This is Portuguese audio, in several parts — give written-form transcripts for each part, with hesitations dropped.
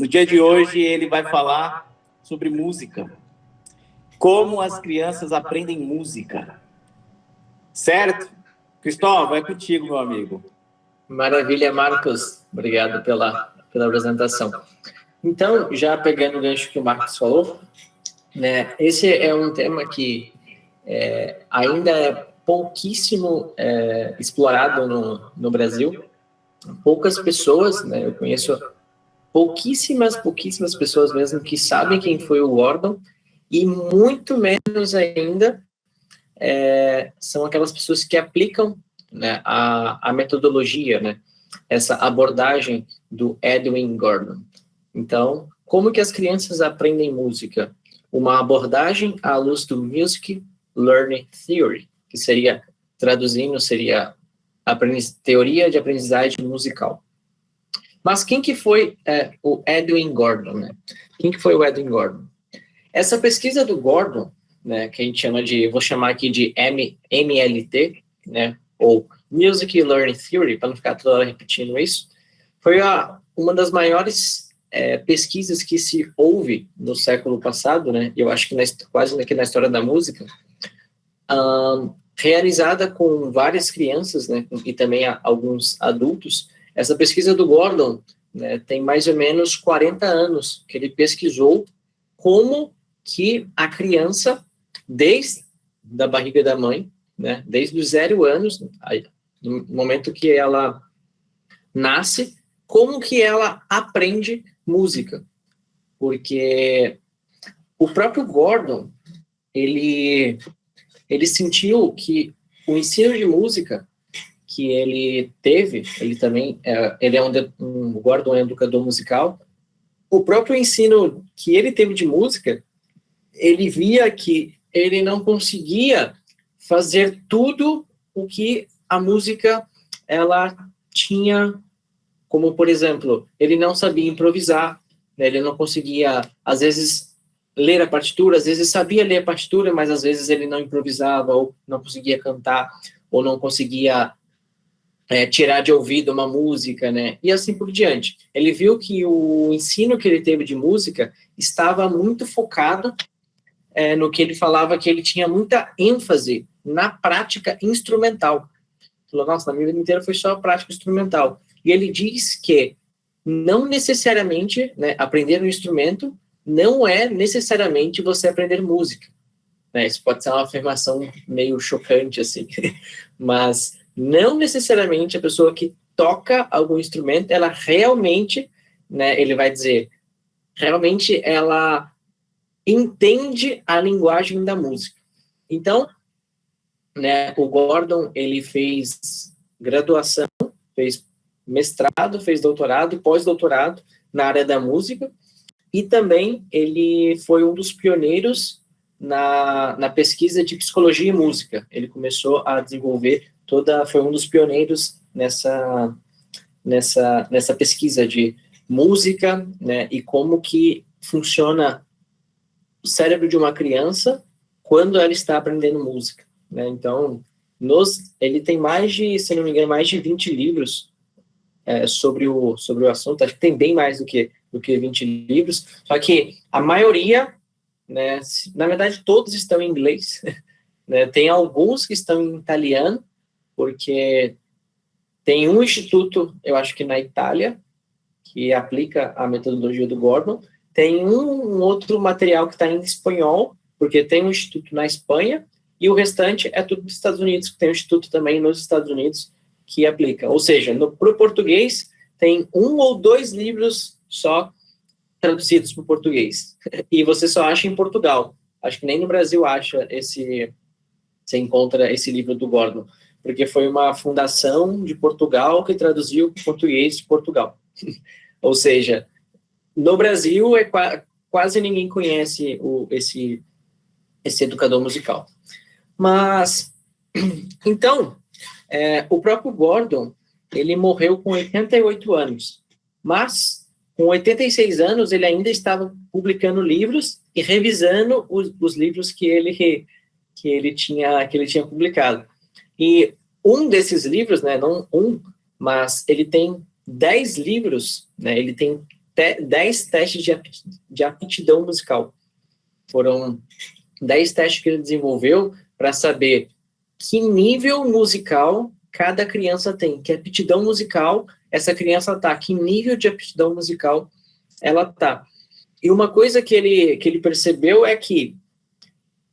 No dia de hoje, ele vai falar sobre música. Como as crianças aprendem música. Certo? Cristóvão, é contigo, meu amigo. Maravilha, Marcos. Obrigado pela apresentação. Então, já pegando o gancho que o Marcos falou, né, esse é um tema que ainda é pouquíssimo explorado no Brasil. Poucas pessoas, né, eu conheço pouquíssimas pessoas mesmo que sabem quem foi o Gordon, e muito menos ainda são aquelas pessoas que aplicam, né, a metodologia, né, essa abordagem do Edwin Gordon. Então, como que as crianças aprendem música? Uma abordagem à luz do Music Learning Theory, que seria, traduzindo, seria teoria de aprendizagem musical. Mas quem que foi o Edwin Gordon, né? Quem que foi o Edwin Gordon? Essa pesquisa do Gordon, né, que a gente chama de, vou chamar aqui de MLT, né, ou Music Learning Theory, para não ficar toda hora repetindo isso, foi uma das maiores pesquisas que se houve no século passado, né, eu acho que quase aqui na história da música, realizada com várias crianças, né, e também alguns adultos. Essa pesquisa do Gordon, né, tem mais ou menos 40 anos que ele pesquisou como que a criança, desde da barriga da mãe, né, desde os 0 anos, no momento que ela nasce, como que ela aprende música. Porque o próprio Gordon, ele sentiu que o ensino de música que ele teve, ele também, ele é o Gordon é um educador musical, o próprio ensino que ele teve de música, ele via que ele não conseguia fazer tudo o que a música, ela tinha, como, por exemplo, ele não sabia improvisar, né, ele não conseguia, às vezes, ler a partitura, às vezes sabia ler a partitura, mas às vezes ele não improvisava, ou não conseguia cantar, ou não conseguia tirar de ouvido uma música, né, e assim por diante. Ele viu que o ensino que ele teve de música estava muito focado no que ele falava, que ele tinha muita ênfase na prática instrumental. Falou, nossa, na minha vida inteira foi só a prática instrumental. E ele diz que não necessariamente, né, aprender um instrumento não é necessariamente você aprender música. Né? Isso pode ser uma afirmação meio chocante, assim. Mas não necessariamente a pessoa que toca algum instrumento, ela realmente, né, ele vai dizer, realmente ela entende a linguagem da música. Então, né, o Gordon, ele fez graduação, fez mestrado, fez doutorado, pós-doutorado na área da música, e também ele foi um dos pioneiros na pesquisa de psicologia e música. Ele começou a desenvolver foi um dos pioneiros nessa pesquisa de música, né, e como que funciona o cérebro de uma criança quando ela está aprendendo música, né? Então, ele tem mais de, se não me engano, mais de 20 livros sobre o assunto. Acho que tem bem mais do que 20 livros, só que a maioria, né, na verdade, todos estão em inglês, né? Tem alguns que estão em italiano, porque tem um instituto, eu acho que na Itália, que aplica a metodologia do Gordon. Tem um outro material que está em espanhol, porque tem um instituto na Espanha, e o restante é tudo dos Estados Unidos, que tem um instituto também nos Estados Unidos que aplica. Ou seja, para o português, tem 1 ou 2 livros só traduzidos para o português. E você só acha em Portugal. Acho que nem no Brasil você encontra esse livro do Gordon, porque foi uma fundação de Portugal que traduziu para o português de Portugal. Ou seja, no Brasil quase ninguém conhece esse educador musical. Mas, então, o próprio Gordon, ele morreu com 88 anos, mas com 86 anos ele ainda estava publicando livros e revisando os livros que ele tinha publicado. E um desses livros, né, não um, mas ele tem 10 livros, né, ele tem 10 testes de aptidão musical. Foram 10 testes que ele desenvolveu para saber que nível musical cada criança tem, que aptidão musical essa criança está, que nível de aptidão musical ela está. E uma coisa que ele percebeu é que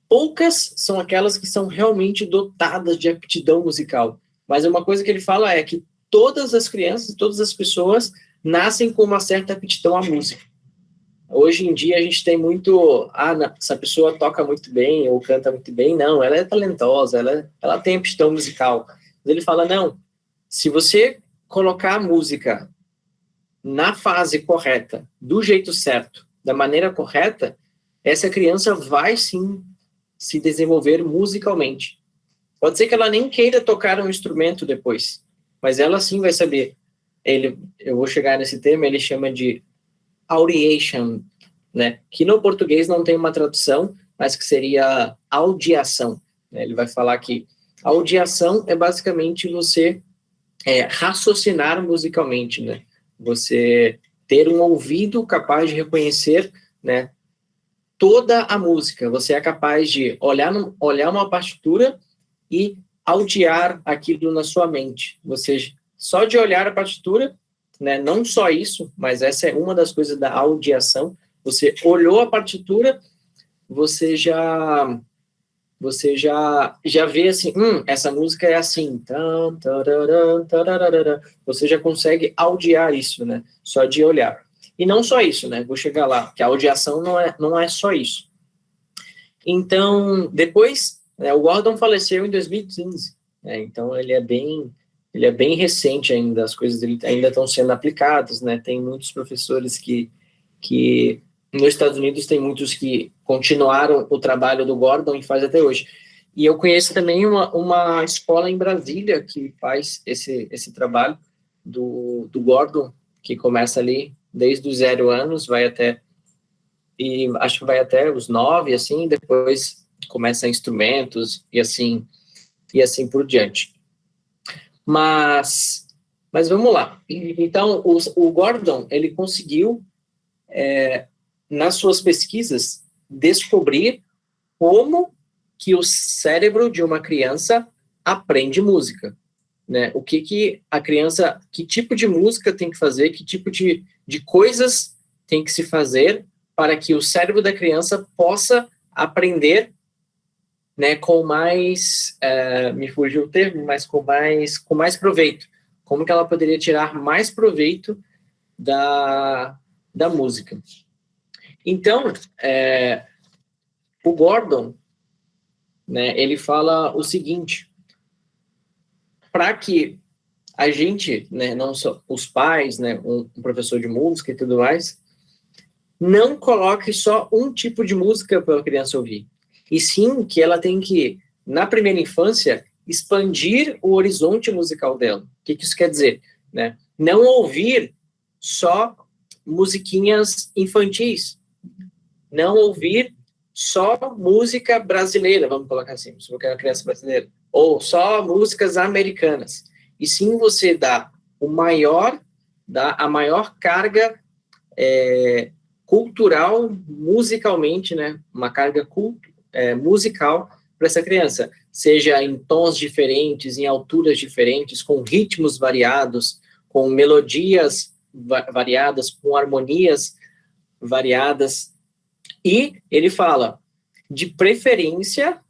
poucas são aquelas que são realmente dotadas de aptidão musical. Mas uma coisa que ele fala é que todas as crianças, todas as pessoas nascem com uma certa aptidão à música. Hoje em dia a gente tem muito, essa pessoa toca muito bem ou canta muito bem. Não, ela é talentosa, ela tem aptidão musical. Mas ele fala, não, se você colocar a música na fase correta, do jeito certo, da maneira correta, essa criança vai sim se desenvolver musicalmente. Pode ser que ela nem queira tocar um instrumento depois, mas ela sim vai saber. Eu vou chegar nesse termo, ele chama de audiation, né? Que no português não tem uma tradução, mas que seria audiação, né? Ele vai falar que audiação é basicamente você raciocinar musicalmente, né? Você ter um ouvido capaz de reconhecer, né, toda a música. Você é capaz de olhar uma partitura e audiar aquilo na sua mente. Você, só de olhar a partitura, né, não só isso, mas essa é uma das coisas da audiação. Você olhou a partitura, você já vê assim, essa música é assim. Você já consegue audiar isso, né? Só de olhar. E não só isso, né? Vou chegar lá, que a audiação não é só isso. Então, depois, o Gordon faleceu em 2015, né? Então ele é bem recente ainda, as coisas dele ainda estão sendo aplicadas, né? Tem muitos professores que nos Estados Unidos tem muitos que continuaram o trabalho do Gordon e faz até hoje. E eu conheço também uma escola em Brasília que faz esse trabalho do Gordon, que começa ali desde os 0 anos, e acho que vai até os 9, assim, depois começa instrumentos e assim por diante. Mas vamos lá. Então, o Gordon, ele conseguiu, nas suas pesquisas, descobrir como que o cérebro de uma criança aprende música, né? O que a criança, que tipo de música tem que fazer, que tipo de coisas tem que se fazer para que o cérebro da criança possa aprender, né, com mais, me fugiu o termo, mas com mais proveito. Como que ela poderia tirar mais proveito da música. Então, o Gordon, né, ele fala o seguinte: para que a gente, né, não só os pais, né, um professor de música e tudo mais, não coloque só um tipo de música para a criança ouvir, e sim que ela tem que, na primeira infância, expandir o horizonte musical dela. O que isso quer dizer, né? Não ouvir só musiquinhas infantis, não ouvir só música brasileira, vamos colocar assim, se você é uma criança brasileira, ou só músicas americanas, e sim você dá a maior carga cultural, musicalmente, né, uma carga musical para essa criança, seja em tons diferentes, em alturas diferentes, com ritmos variados, com melodias variadas, com harmonias variadas. E ele fala, de preferência,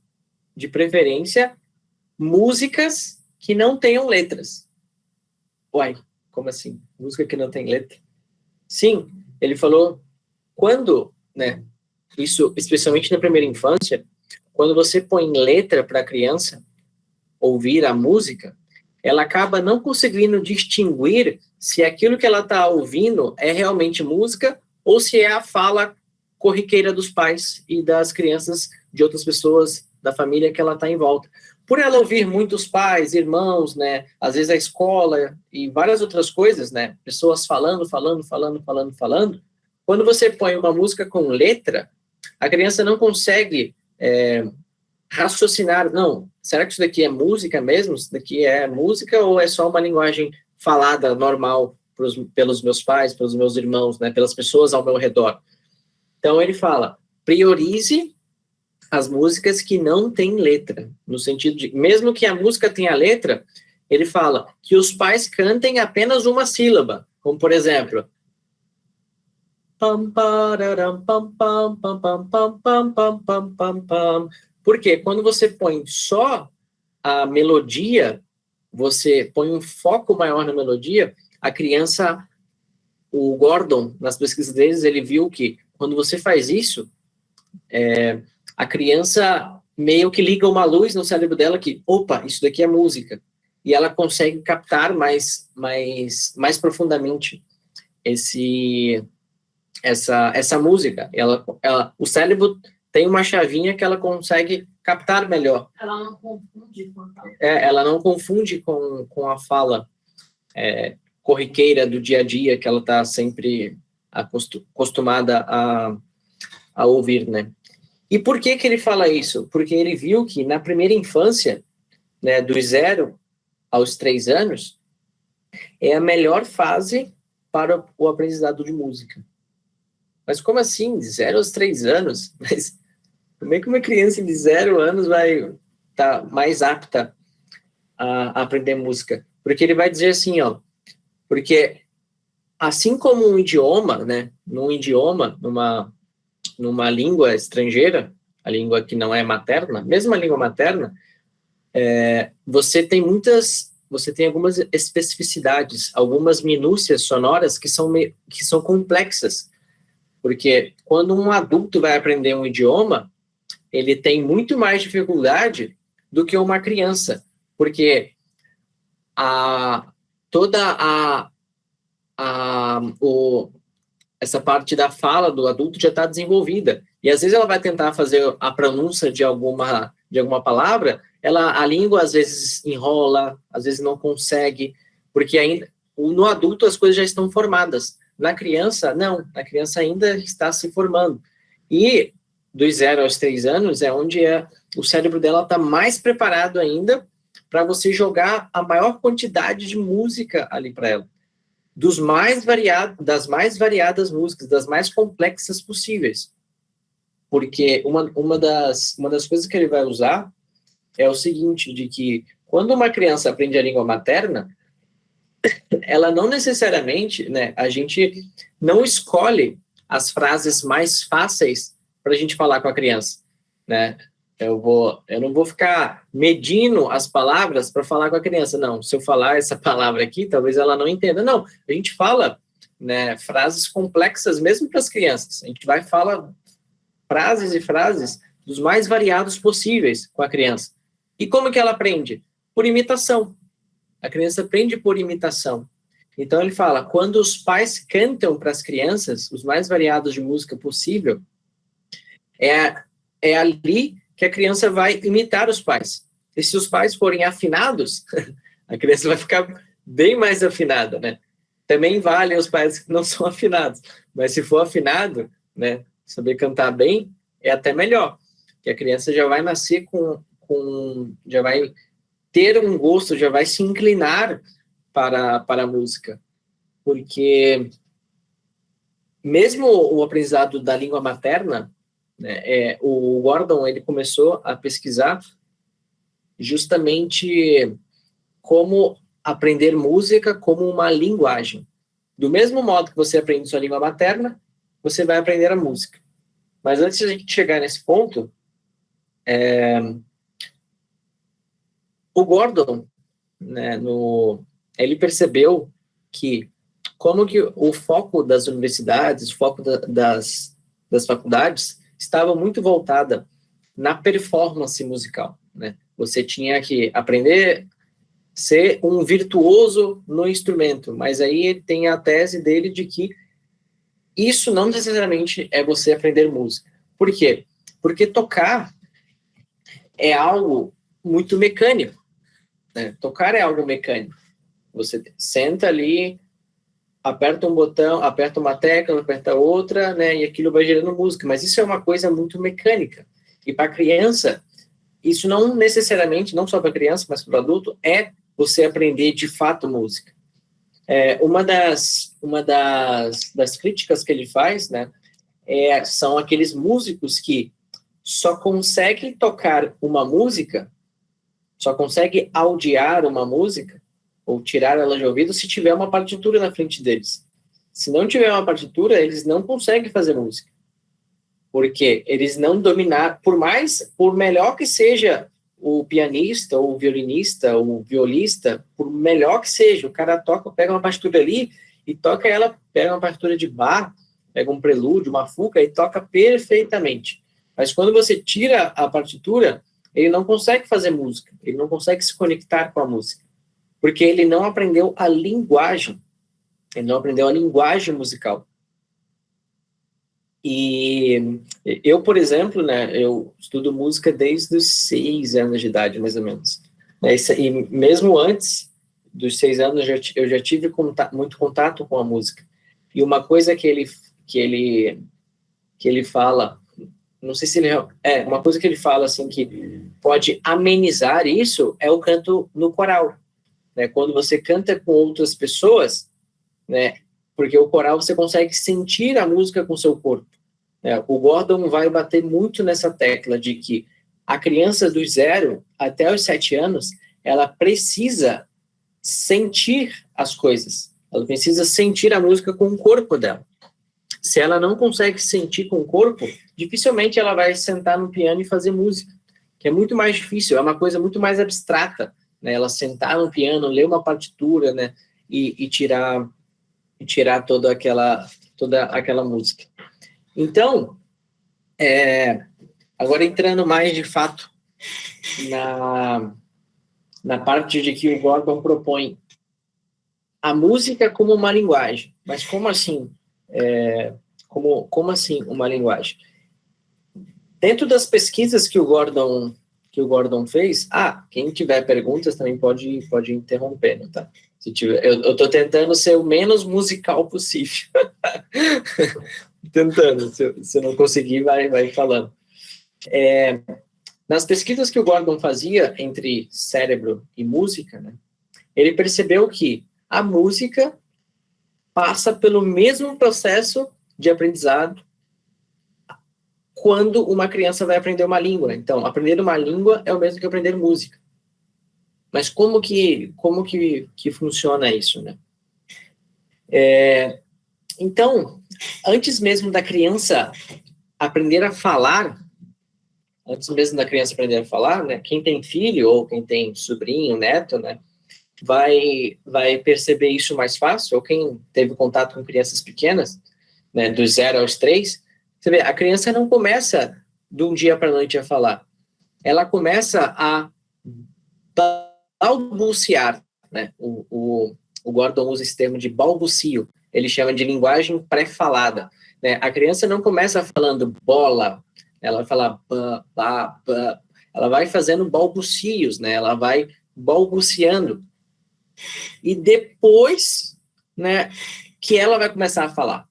músicas que não tenham letras. Uai, como assim? Música que não tem letra? Sim, ele falou, quando, né, isso, especialmente na primeira infância, quando você põe letra para a criança ouvir a música, ela acaba não conseguindo distinguir se aquilo que ela está ouvindo é realmente música ou se é a fala corriqueira dos pais e das crianças de outras pessoas da família que ela está em volta. Por ela ouvir muitos pais, irmãos, né, às vezes a escola e várias outras coisas, né, pessoas falando, quando você põe uma música com letra, a criança não consegue raciocinar, não, será que isso daqui é música mesmo? Isso daqui é música ou é só uma linguagem falada normal pelos meus pais, pelos meus irmãos, né, pelas pessoas ao meu redor. Então ele fala, priorize as músicas que não têm letra, no sentido de, mesmo que a música tenha letra, ele fala que os pais cantem apenas uma sílaba, como por exemplo, pam, pararam, pam, pam, pam, pam, pam, pam, pam, pam, pam, pam. Porque quando você põe só a melodia, você põe um foco maior na melodia, a criança, o Gordon, nas pesquisas deles, ele viu que quando você faz isso, a criança meio que liga uma luz no cérebro dela que, opa, isso daqui é música. E ela consegue captar mais profundamente essa música. O cérebro tem uma chavinha que ela consegue captar melhor. Ela não confunde com a fala. Ela não confunde com a fala corriqueira do dia a dia que ela está sempre acostumada a ouvir, né? E por que ele fala isso? Porque ele viu que na primeira infância, né, dos 0 aos 3 anos, é a melhor fase para o aprendizado de música. Mas como assim? De 0 aos 3 anos? Mas como é que uma criança de 0 anos vai estar mais apta a aprender música? Porque ele vai dizer assim, ó, porque assim como um idioma, né, numa língua estrangeira, a língua que não é materna, mesmo a língua materna, você tem algumas especificidades, algumas minúcias sonoras que são complexas, porque quando um adulto vai aprender um idioma, ele tem muito mais dificuldade do que uma criança, porque essa parte da fala do adulto já está desenvolvida. E às vezes ela vai tentar fazer a pronúncia de alguma palavra, a língua às vezes enrola, às vezes não consegue, porque ainda no adulto as coisas já estão formadas. Na criança, não. A criança ainda está se formando. E dos 0 aos 3 anos é onde o cérebro dela está mais preparado ainda para você jogar a maior quantidade de música ali para ela. Das mais variadas músicas, das mais complexas possíveis. Porque uma das coisas que ele vai usar é o seguinte, de que quando uma criança aprende a língua materna, ela não necessariamente, né, a gente não escolhe as frases mais fáceis para a gente falar com a criança, né? Eu não vou ficar medindo as palavras para falar com a criança, não. Se eu falar essa palavra aqui, talvez ela não entenda. Não, a gente fala, né, frases complexas mesmo para as crianças. A gente vai falar frases e frases dos mais variados possíveis com a criança. E como que ela aprende? Por imitação. A criança aprende por imitação. Então ele fala, quando os pais cantam para as crianças os mais variados de música possível, é ali que a criança vai imitar os pais. E se os pais forem afinados, a criança vai ficar bem mais afinada, né? Também vale os pais que não são afinados, mas se for afinado, né, saber cantar bem, é até melhor, que a criança já vai nascer já vai ter um gosto, já vai se inclinar para a música, porque mesmo o aprendizado da língua materna, né, o Gordon ele começou a pesquisar justamente como aprender música como uma linguagem. Do mesmo modo que você aprende sua língua materna, você vai aprender a música. Mas antes de a gente chegar nesse ponto, o Gordon, né, ele percebeu que como que o foco das universidades, o foco das faculdades, estava muito voltada na performance musical, né? Você tinha que aprender ser um virtuoso no instrumento, mas aí ele tem a tese dele de que isso não necessariamente é você aprender música. Por quê? Porque tocar é algo muito mecânico, né? Tocar é algo mecânico. Você senta ali, aperta um botão, aperta uma tecla, aperta outra, né? E aquilo vai gerando música. Mas isso é uma coisa muito mecânica. E para a criança, isso não necessariamente, não só para criança, mas para o adulto, é você aprender de fato música. Das críticas que ele faz, né, são aqueles músicos que só conseguem tocar uma música, só conseguem audiar uma música, ou tirar ela de ouvido, se tiver uma partitura na frente deles. Se não tiver uma partitura, eles não conseguem fazer música. Porque eles não dominaram, por melhor que seja o pianista, ou o violinista, ou o violista, por melhor que seja, o cara pega uma partitura ali e toca ela, pega uma partitura de Bach, pega um prelúdio, uma fuga e toca perfeitamente. Mas quando você tira a partitura, ele não consegue fazer música, ele não consegue se conectar com a música, porque ele não aprendeu a linguagem, ele não aprendeu a linguagem musical. E eu, por exemplo, né, eu estudo música desde os 6 anos de idade, mais ou menos. E mesmo antes dos 6 anos, eu já tive muito contato com a música. E uma coisa que ele fala, não sei se ele... uma coisa que ele fala, assim, que pode amenizar isso, é o canto no coral. Né? Quando você canta com outras pessoas, né, porque o coral você consegue sentir a música com o seu corpo. O Gordon vai bater muito nessa tecla de que a criança dos 0 até os 7 anos, ela precisa sentir as coisas. Ela precisa sentir a música com o corpo dela. Se ela não consegue sentir com o corpo, dificilmente ela vai sentar no piano e fazer música, que é muito mais difícil, é uma coisa muito mais abstrata, né? Ela sentar no piano, ler uma partitura, né? E tirar toda aquela música. Então, agora entrando mais de fato na parte de que o Gordon propõe a música como uma linguagem. Mas como assim? Como assim uma linguagem? Dentro das pesquisas que o Gordon fez, quem tiver perguntas também pode interromper, né, tá? Se tiver, eu estou tentando ser o menos musical possível. Tentando, se não conseguir, vai falando. Nas pesquisas que o Gordon fazia entre cérebro e música, né, ele percebeu que a música passa pelo mesmo processo de aprendizado quando uma criança vai aprender uma língua. Então, aprender uma língua é o mesmo que aprender música. Mas como que funciona isso, né? Então, antes mesmo da criança aprender a falar, né, quem tem filho ou quem tem sobrinho, neto, né, vai perceber isso mais fácil, ou quem teve contato com crianças pequenas, né, dos 0 aos 3, você vê, a criança não começa de um dia para a noite a falar. Ela começa a balbuciar, né? O Gordon usa esse termo de balbucio. Ele chama de linguagem pré-falada. Né? A criança não começa falando bola, ela vai falar ba, ba, ba. Ela vai fazendo balbucios, né? Ela vai balbuciando. E depois, né, que ela vai começar a falar.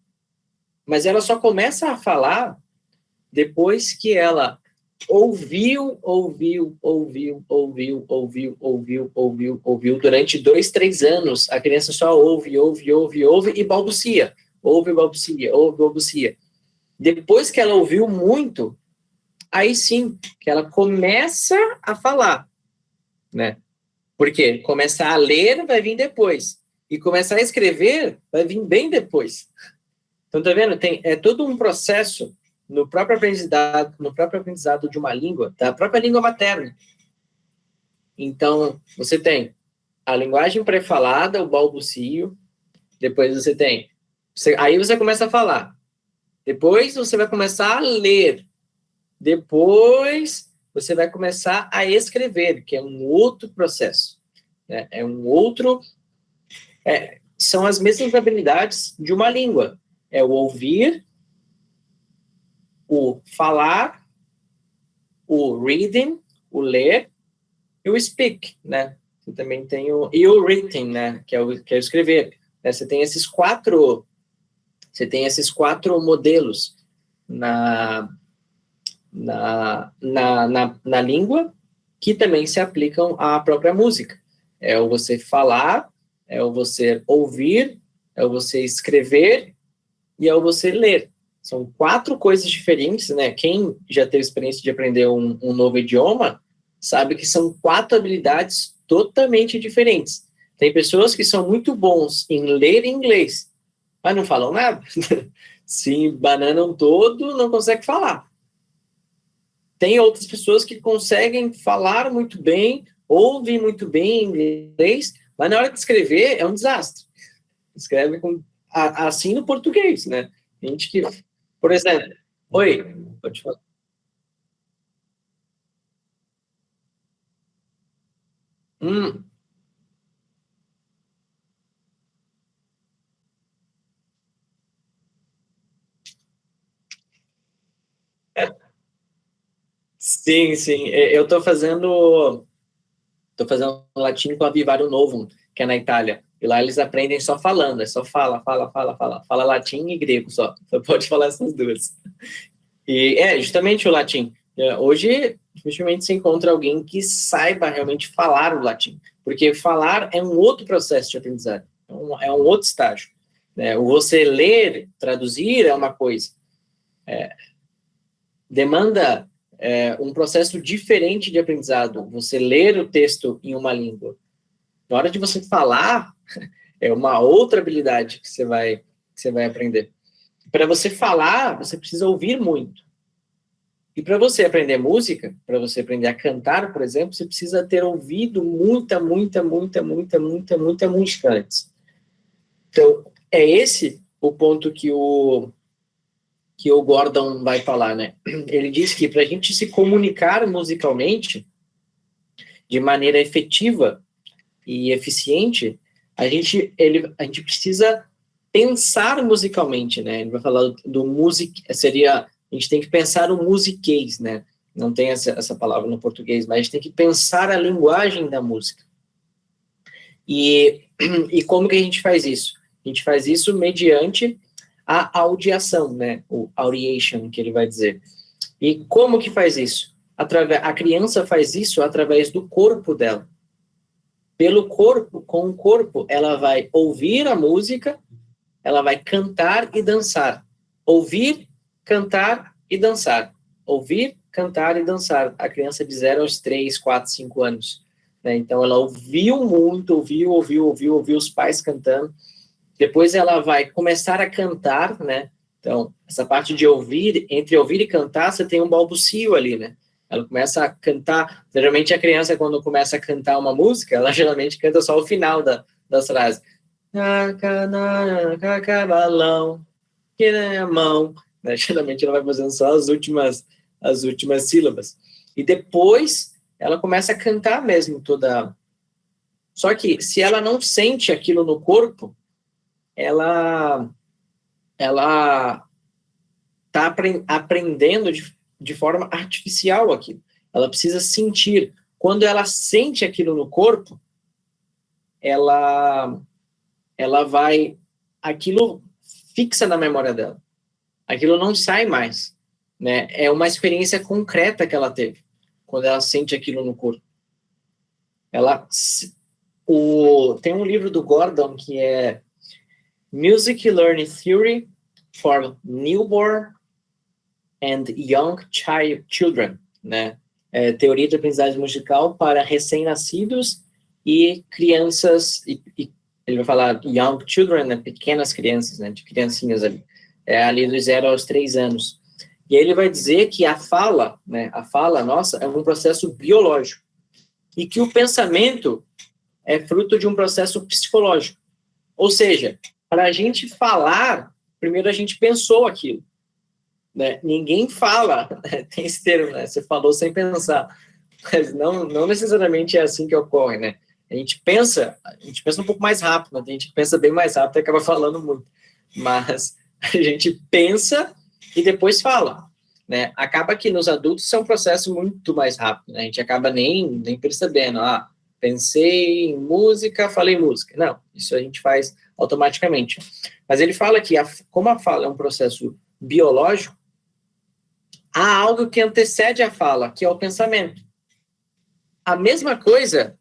Mas ela só começa a falar depois que ela ouviu durante 2, 3 anos. A criança só ouve e balbucia. Balbucia. Depois que ela ouviu muito, aí sim, que ela começa a falar, né? Porque começar a ler vai vir depois. E começar a escrever vai vir bem depois. Então, tá vendo? É todo um processo no próprio aprendizado de uma língua, da própria língua materna. Então, você tem a linguagem pré-falada, o balbucio, depois você tem... aí você começa a falar. Depois você vai começar a ler. Depois você vai começar a escrever, que é um outro processo. Né? É um outro... são as mesmas habilidades de uma língua. É o ouvir, o falar, o reading, o ler, e o speak, né? Você também tem o written, né? Que é o escrever. Né? Você tem esses 4 modelos na língua que também se aplicam à própria música. É o você falar, é o você ouvir, é o você escrever e é o você ler. São 4 coisas diferentes, né? Quem já teve experiência de aprender um novo idioma sabe que são 4 habilidades totalmente diferentes. Tem pessoas que são muito bons em ler inglês, mas não falam nada. Se embananam todo, não conseguem falar. Tem outras pessoas que conseguem falar muito bem, ouvem muito bem inglês, mas na hora de escrever é um desastre. Escreve assim no português, né? Gente que, por exemplo, oi, pode falar. Hum, sim, sim. Eu tô fazendo latim com a Vivario Novum, que é na Itália. E lá eles aprendem só falando, é só fala latim e grego só. Só pode falar essas duas. E justamente o latim. Hoje, dificilmente se encontra alguém que saiba realmente falar o latim, porque falar é um outro processo de aprendizagem, é um outro estágio. Né? O você ler, traduzir é uma coisa, demanda um processo diferente de aprendizado. Você ler o texto em uma língua. Na hora de você falar, é uma outra habilidade que você vai aprender. Para você falar, você precisa ouvir muito. E para você aprender música, para você aprender a cantar, por exemplo, você precisa ter ouvido muita música antes. Então, é esse o ponto que o Gordon vai falar, né? Ele diz que para a gente se comunicar musicalmente de maneira efetiva e eficiente, a gente precisa pensar musicalmente, né? Ele vai falar do a gente tem que pensar o musiquês, né? Não tem essa palavra no português, mas a gente tem que pensar a linguagem da música. E como que a gente faz isso? A gente faz isso mediante a audiação, né? O audiation, que ele vai dizer. E como que faz isso? A criança faz isso através do corpo dela. Pelo corpo, com o corpo, ela vai ouvir a música, ela vai cantar e dançar. Ouvir, cantar e dançar. Ouvir, cantar e dançar. A criança de 0 aos 3, 4, 5 anos. Né? Então, ela ouviu muito, ouviu os pais cantando. Depois ela vai começar a cantar, né? Então, essa parte de ouvir, entre ouvir e cantar, você tem um balbucio ali, né? Ela começa a cantar. Geralmente a criança, quando começa a cantar uma música, ela geralmente canta só o final das frases. Balão, que na mão. Né? Geralmente ela vai fazendo só as últimas sílabas. E depois ela começa a cantar mesmo toda. Só que se ela não sente aquilo no corpo, ela está aprendendo de forma artificial aquilo. Ela precisa sentir. Quando ela sente aquilo no corpo, ela vai... Aquilo fixa na memória dela. Aquilo não sai mais. Né? É uma experiência concreta que ela teve, quando ela sente aquilo no corpo. Tem um livro do Gordon que é Music Learning Theory for Newborn and Young Children, né? Teoria de aprendizagem musical para recém-nascidos e crianças, e ele vai falar young children, né? Pequenas crianças, né? De criancinhas ali, ali dos 0 aos 3 anos. E aí ele vai dizer que a fala, né? A fala nossa é um processo biológico e que o pensamento é fruto de um processo psicológico. Ou seja, para a gente falar, primeiro a gente pensou aquilo. Né? Ninguém fala, tem esse termo, né? Você falou sem pensar. Mas não necessariamente é assim que ocorre, né? A gente pensa um pouco mais rápido, né? A gente pensa bem mais rápido e acaba falando muito. Mas a gente pensa e depois fala. Né? Acaba que nos adultos isso é um processo muito mais rápido. Né? A gente acaba nem percebendo. Pensei em música, falei música. Não, isso a gente faz automaticamente. Mas ele fala que, como a fala é um processo biológico, há algo que antecede a fala, que é o pensamento. A mesma coisa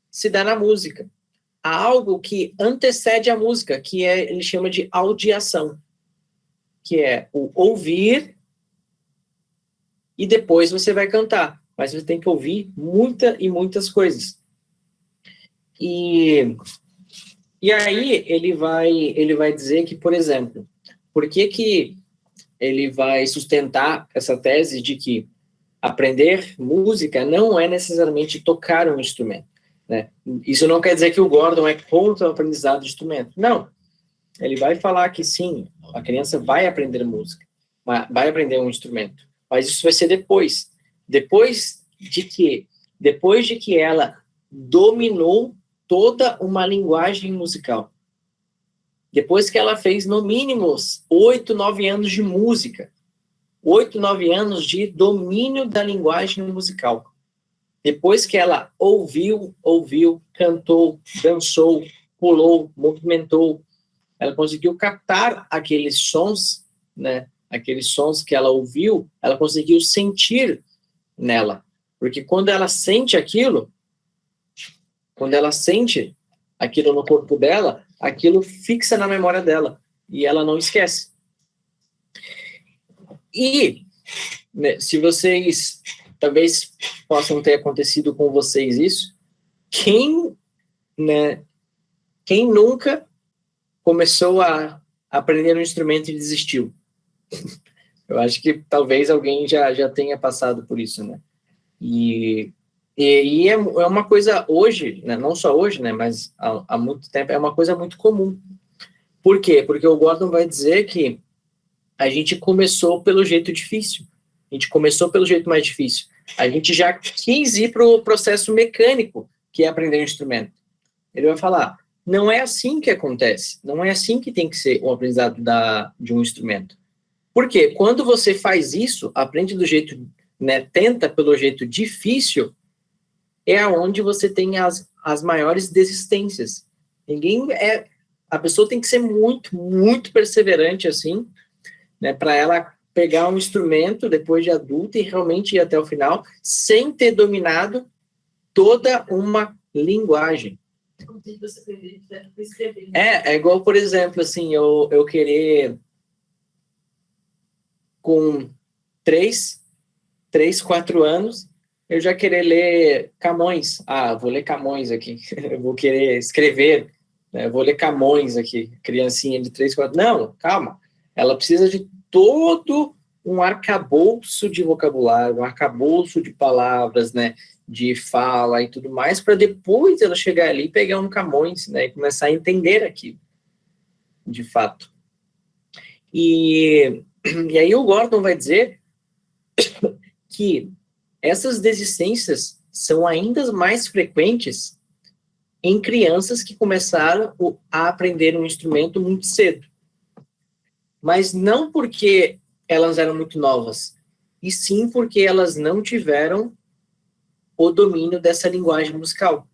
se dá na música. a algo que antecede a música, que ele chama de audiação, que é o ouvir e depois você vai cantar. Mas você tem que ouvir muitas coisas. E aí ele vai dizer que, por exemplo, por que ele vai sustentar essa tese de que aprender música não é necessariamente tocar um instrumento, né? Isso não quer dizer que o Gordon é contra o aprendizado de instrumento. Não. Ele vai falar que sim, a criança vai aprender música, vai aprender um instrumento, mas isso vai ser depois. Depois de que ela dominou toda uma linguagem musical. Depois que ela fez, no mínimo, 8, 9 anos de música. 8, 9 anos de domínio da linguagem musical. Depois que ela ouviu, cantou, dançou, pulou, movimentou, ela conseguiu captar aqueles sons, né? Aqueles sons que ela ouviu, ela conseguiu sentir nela. Porque quando ela sente aquilo no corpo dela, aquilo fixa na memória dela e ela não esquece. E, né, se vocês, talvez possam ter acontecido com vocês isso, quem nunca começou a aprender um instrumento e desistiu? Eu acho que talvez alguém já tenha passado por isso, né? E é uma coisa hoje, né, não só hoje, né, mas há muito tempo, é uma coisa muito comum. Por quê? Porque o Gordon vai dizer que a gente começou pelo jeito difícil. A gente começou pelo jeito mais difícil. A gente já quis ir para o processo mecânico, que é aprender um instrumento. Ele vai falar, não é assim que acontece. Não é assim que tem que ser o aprendizado de um instrumento. Por quê? Quando você faz isso, aprende do jeito, né, tenta pelo jeito difícil, é onde você tem as maiores desistências. A pessoa tem que ser muito perseverante, assim, né, para ela pegar um instrumento depois de adulta e realmente ir até o final, sem ter dominado toda uma linguagem. É igual, por exemplo, assim, eu querer com 3, 4 anos, eu já querer ler Camões. Vou ler Camões aqui. Eu vou querer escrever, né? Eu vou ler Camões aqui. Criancinha de 3, 4... Não, calma. Ela precisa de todo um arcabouço de vocabulário, um arcabouço de palavras, né? De fala e tudo mais, para depois ela chegar ali e pegar um Camões, né? E começar a entender aquilo, de fato. E aí o Gordon vai dizer que essas desistências são ainda mais frequentes em crianças que começaram a aprender um instrumento muito cedo. Mas não porque elas eram muito novas, e sim porque elas não tiveram o domínio dessa linguagem musical.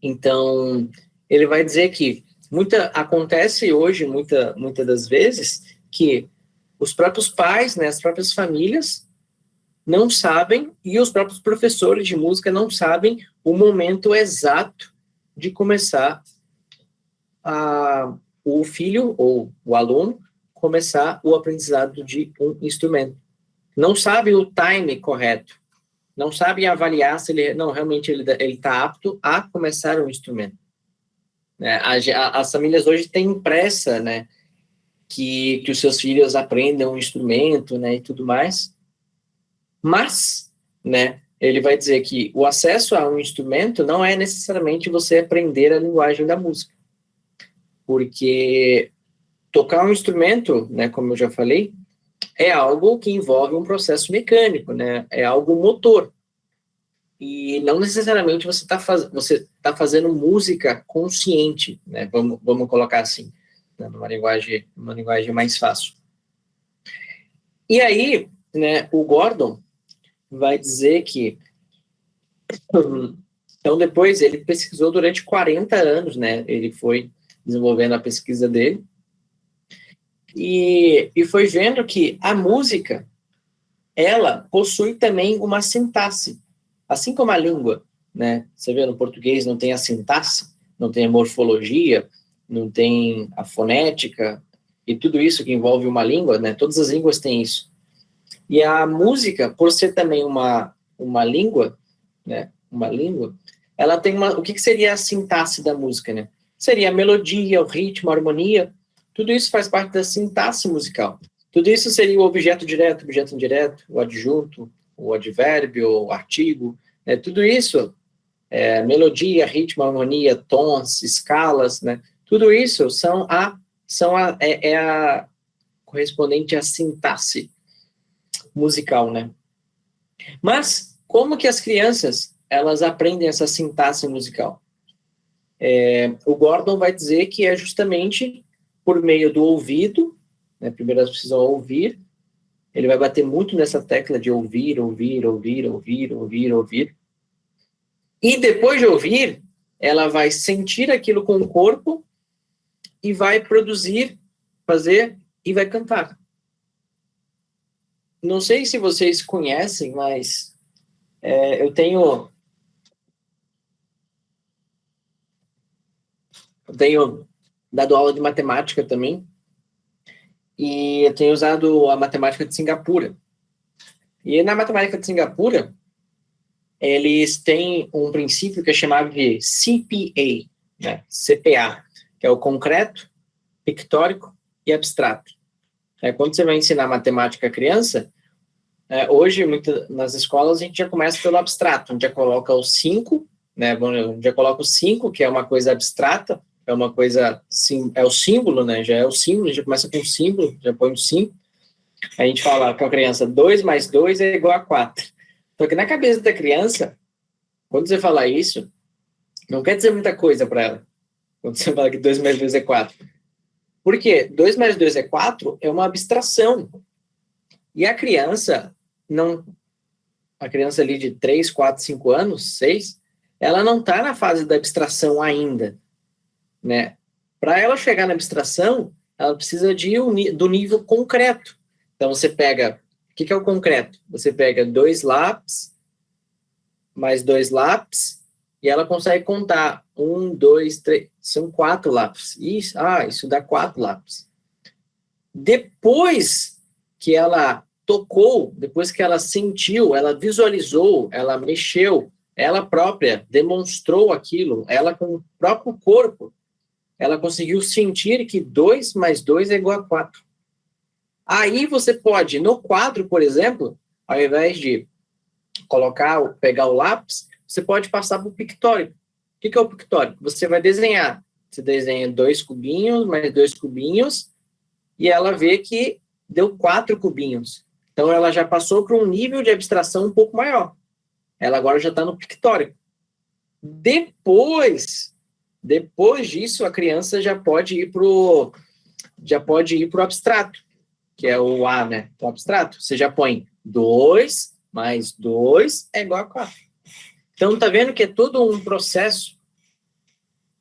Então, ele vai dizer que acontece hoje, muitas das vezes, que os próprios pais, né, as próprias famílias não sabem, e os próprios professores de música não sabem o momento exato de começar o filho ou o aluno começar o aprendizado de um instrumento. Não sabe o time correto, não sabe avaliar se realmente ele está apto a começar um instrumento. As famílias hoje têm pressa, né, que os seus filhos aprendam um instrumento, né, e tudo mais. Mas, né, ele vai dizer que o acesso a um instrumento não é necessariamente você aprender a linguagem da música. Porque tocar um instrumento, né, como eu já falei, é algo que envolve um processo mecânico, né, é algo motor. E não necessariamente você tá fazendo música consciente, né, vamos colocar assim, né, numa linguagem mais fácil. E aí, né, o Gordon vai dizer que então depois ele pesquisou durante 40 anos, né? Ele foi desenvolvendo a pesquisa dele e foi vendo que a música, ela possui também uma sintaxe, assim como a língua. né? Você vê, no português não tem a sintaxe, não tem a morfologia, não tem a fonética, e tudo isso que envolve uma língua, né? Todas as línguas têm isso. E a música, por ser também uma língua, né? Uma língua, ela tem o que seria a sintaxe da música, né? Seria a melodia, o ritmo, a harmonia, tudo isso faz parte da sintaxe musical. Tudo isso seria o objeto direto, objeto indireto, o adjunto, o advérbio, o artigo, né? Tudo isso, melodia, ritmo, harmonia, tons, escalas, né? Tudo isso é a correspondente à sintaxe musical, né? Mas como que as crianças elas aprendem essa sintaxe musical? O Gordon vai dizer que é justamente por meio do ouvido, né? Primeiro elas precisam ouvir. Ele vai bater muito nessa tecla de ouvir, ouvir, ouvir, ouvir, ouvir, ouvir. E depois de ouvir, ela vai sentir aquilo com o corpo e vai produzir, fazer e vai cantar. Não sei se vocês conhecem, mas eu tenho dado aula de matemática também, e eu tenho usado a matemática de Singapura. E na matemática de Singapura, eles têm um princípio que é chamado de CPA, né? CPA, que é o concreto, pictórico e abstrato. Quando você vai ensinar matemática à criança, hoje, nas escolas, a gente já começa pelo abstrato, a gente já coloca o 5, né? A gente já coloca o 5, que é uma coisa abstrata, é uma coisa, é o símbolo, né? Já é o símbolo, a gente já começa com o símbolo, já põe o 5. A gente fala com a criança, 2 mais 2 é igual a 4. Só que na cabeça da criança, quando você falar isso, não quer dizer muita coisa para ela. Quando você fala que 2 mais 2 é 4. Por quê? 2 mais 2 é 4 é uma abstração. E a criança, ali de 3, 4, 5 anos, 6, ela não está na fase da abstração ainda, né? Para ela chegar na abstração, ela precisa do nível concreto. Então, você pega... O que é o concreto? Você pega 2 lápis, mais 2 lápis, e ela consegue contar 1, 2, 3... São 4 lápis. Isso dá 4 lápis. Depois que ela tocou, depois que ela sentiu, ela visualizou, ela mexeu, ela própria demonstrou aquilo, ela com o próprio corpo, ela conseguiu sentir que 2 mais 2 é igual a 4. Aí você pode, no quadro, por exemplo, ao invés de pegar o lápis, você pode passar para o pictórico. O que é o pictórico? Você vai desenhar. Você desenha 2 cubinhos, mais 2 cubinhos, e ela vê que deu 4 cubinhos. Então, ela já passou para um nível de abstração um pouco maior. Ela agora já está no pictórico. Depois disso, a criança já pode ir para o abstrato, que é o A, né? O abstrato. Você já põe 2 mais 2 é igual a 4. Então, tá vendo que é todo um processo.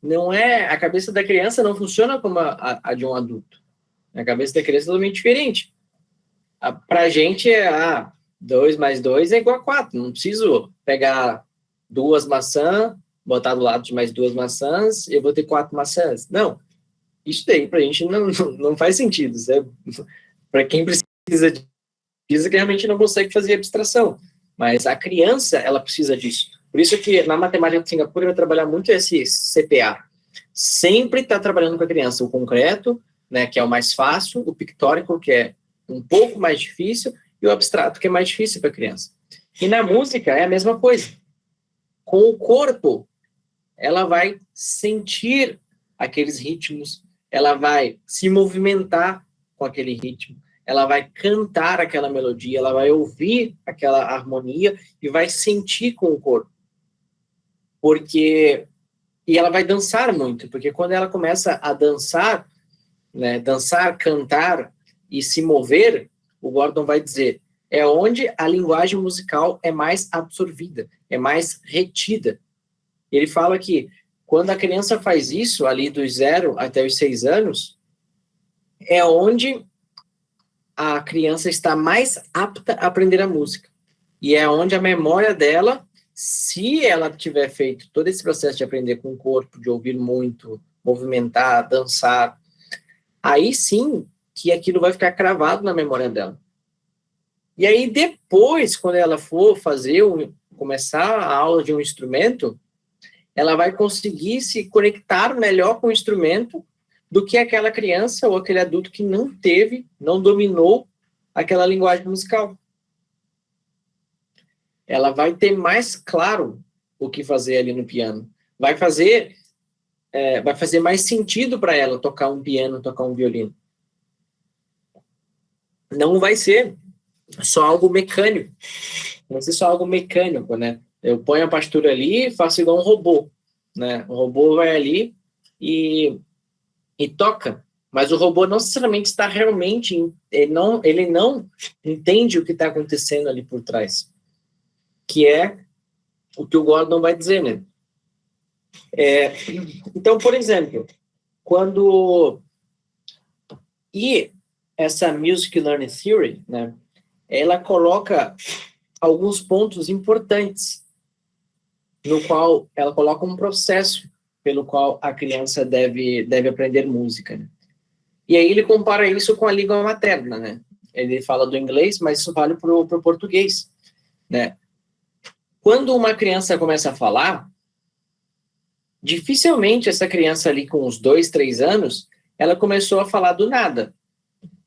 Não é... A cabeça da criança não funciona como a de um adulto. A cabeça da criança é totalmente diferente. Para a gente, 2 mais 2 é igual a 4. Não preciso pegar 2 maçãs, botar do lado de mais 2 maçãs, eu vou ter 4 maçãs. Não. Isso daí, para a gente, não faz sentido. Para quem precisa disso, que realmente não consegue fazer abstração. Mas a criança, ela precisa disso. Por isso que na matemática de Singapura vai trabalhar muito esse CPA. Sempre está trabalhando com a criança. O concreto, né, que é o mais fácil, o pictórico, que é um pouco mais difícil, e o abstrato, que é mais difícil para a criança. E na música é a mesma coisa. Com o corpo, ela vai sentir aqueles ritmos, ela vai se movimentar com aquele ritmo, ela vai cantar aquela melodia, ela vai ouvir aquela harmonia e vai sentir com o corpo. E ela vai dançar muito, porque quando ela começa a dançar, né, dançar, cantar e se mover, o Gordon vai dizer, é onde a linguagem musical é mais absorvida, é mais retida. Ele fala que quando a criança faz isso, ali dos 0 até os 6 anos, é onde a criança está mais apta a aprender a música. E é onde a memória dela Se ela tiver feito todo esse processo de aprender com o corpo, de ouvir muito, movimentar, dançar, aí sim que aquilo vai ficar cravado na memória dela. E aí depois, quando ela for começar a aula de um instrumento, ela vai conseguir se conectar melhor com o instrumento do que aquela criança ou aquele adulto que não dominou aquela linguagem musical. Ela vai ter mais claro o que fazer ali no piano. Vai fazer mais sentido para ela tocar um piano, tocar um violino. Não vai ser só algo mecânico. Não vai ser só algo mecânico, né? Eu ponho a partitura ali e faço igual um robô, né? O robô vai ali e toca, mas o robô não necessariamente está realmente... Ele não entende o que está acontecendo ali por trás, que é o que o Gordon vai dizer, né? Então, por exemplo, E essa Music Learning Theory, né, ela coloca alguns pontos importantes, no qual ela coloca um processo pelo qual a criança deve aprender música, né? E aí ele compara isso com a língua materna, né? Ele fala do inglês, mas isso vale para o português, né? Quando uma criança começa a falar, dificilmente essa criança ali com uns 2, 3 anos, ela começou a falar do nada.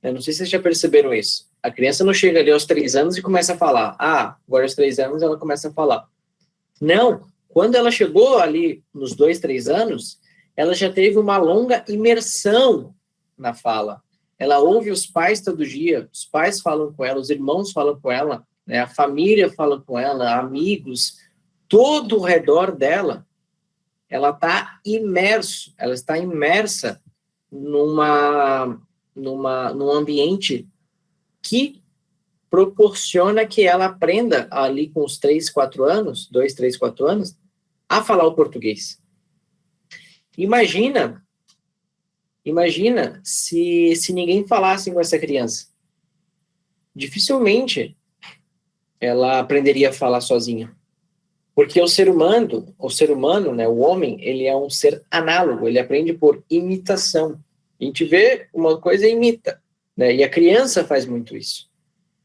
Eu não sei se vocês já perceberam isso. A criança não chega ali aos 3 anos e começa a falar. Agora aos 3 anos ela começa a falar. Não. Quando ela chegou ali nos 2, 3 anos, ela já teve uma longa imersão na fala. Ela ouve os pais todo dia, os pais falam com ela, os irmãos falam com ela, né, a família fala com ela, amigos, todo ao redor dela. Ela está imersa num ambiente que proporciona que ela aprenda ali com os 3, 4 anos, 2, 3, 4 anos, a falar o português. Imagina se ninguém falasse com essa criança. Dificilmente ela aprenderia a falar sozinha. Porque o ser humano, né, o homem, ele é um ser análogo, ele aprende por imitação. A gente vê uma coisa e imita, né? E a criança faz muito isso.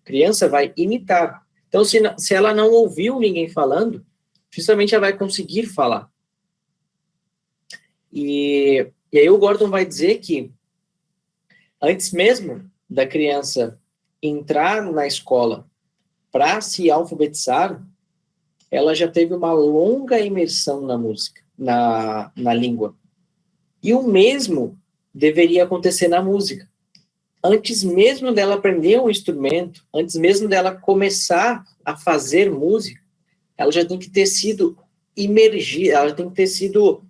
A criança vai imitar. Então, se ela não ouviu ninguém falando, dificilmente ela vai conseguir falar. E aí o Gordon vai dizer que antes mesmo da criança entrar na escola para se alfabetizar, ela já teve uma longa imersão na música, na língua. E o mesmo deveria acontecer na música. Antes mesmo dela aprender um instrumento, antes mesmo dela começar a fazer música, ela já tem que ter sido imergida, ela tem que ter sido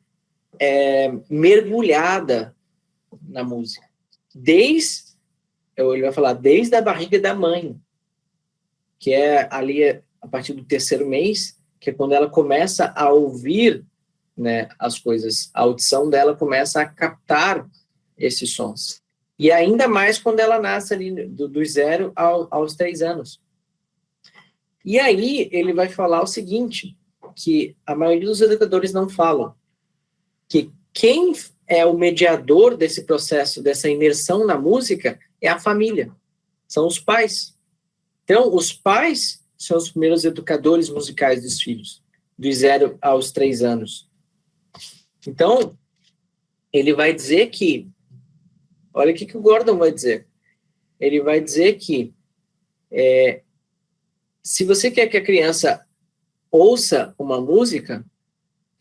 mergulhada na música. Ele vai falar, desde a barriga da mãe, que é ali a partir do 3º mês, que é quando ela começa a ouvir, né, as coisas, a audição dela começa a captar esses sons. E ainda mais quando ela nasce ali do 0 aos 3 anos. E aí ele vai falar o seguinte, que a maioria dos educadores não falam, que quem é o mediador desse processo, dessa imersão na música, é a família, são os pais. Então, os pais são os primeiros educadores musicais dos filhos, dos 0 aos 3 anos. Então, ele vai dizer que, olha o que o Gordon vai dizer. Ele vai dizer que se você quer que a criança ouça uma música,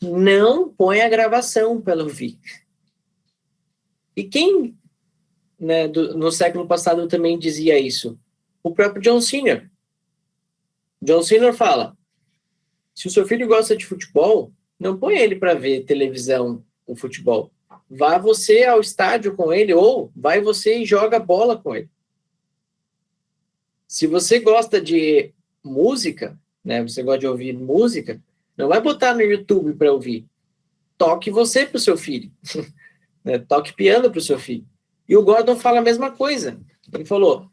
não põe a gravação para ela ouvir. E quem, né, no século passado também dizia isso? O próprio John Cena. John Cena fala, se o seu filho gosta de futebol, não põe ele para ver televisão, o futebol. Vá você ao estádio com ele, ou vai você e joga bola com ele. Se você gosta de música, né, você gosta de ouvir música, não vai botar no YouTube para ouvir. Toque você para o seu filho. Né, toque piano para o seu filho. E o Gordon fala a mesma coisa. Ele falou,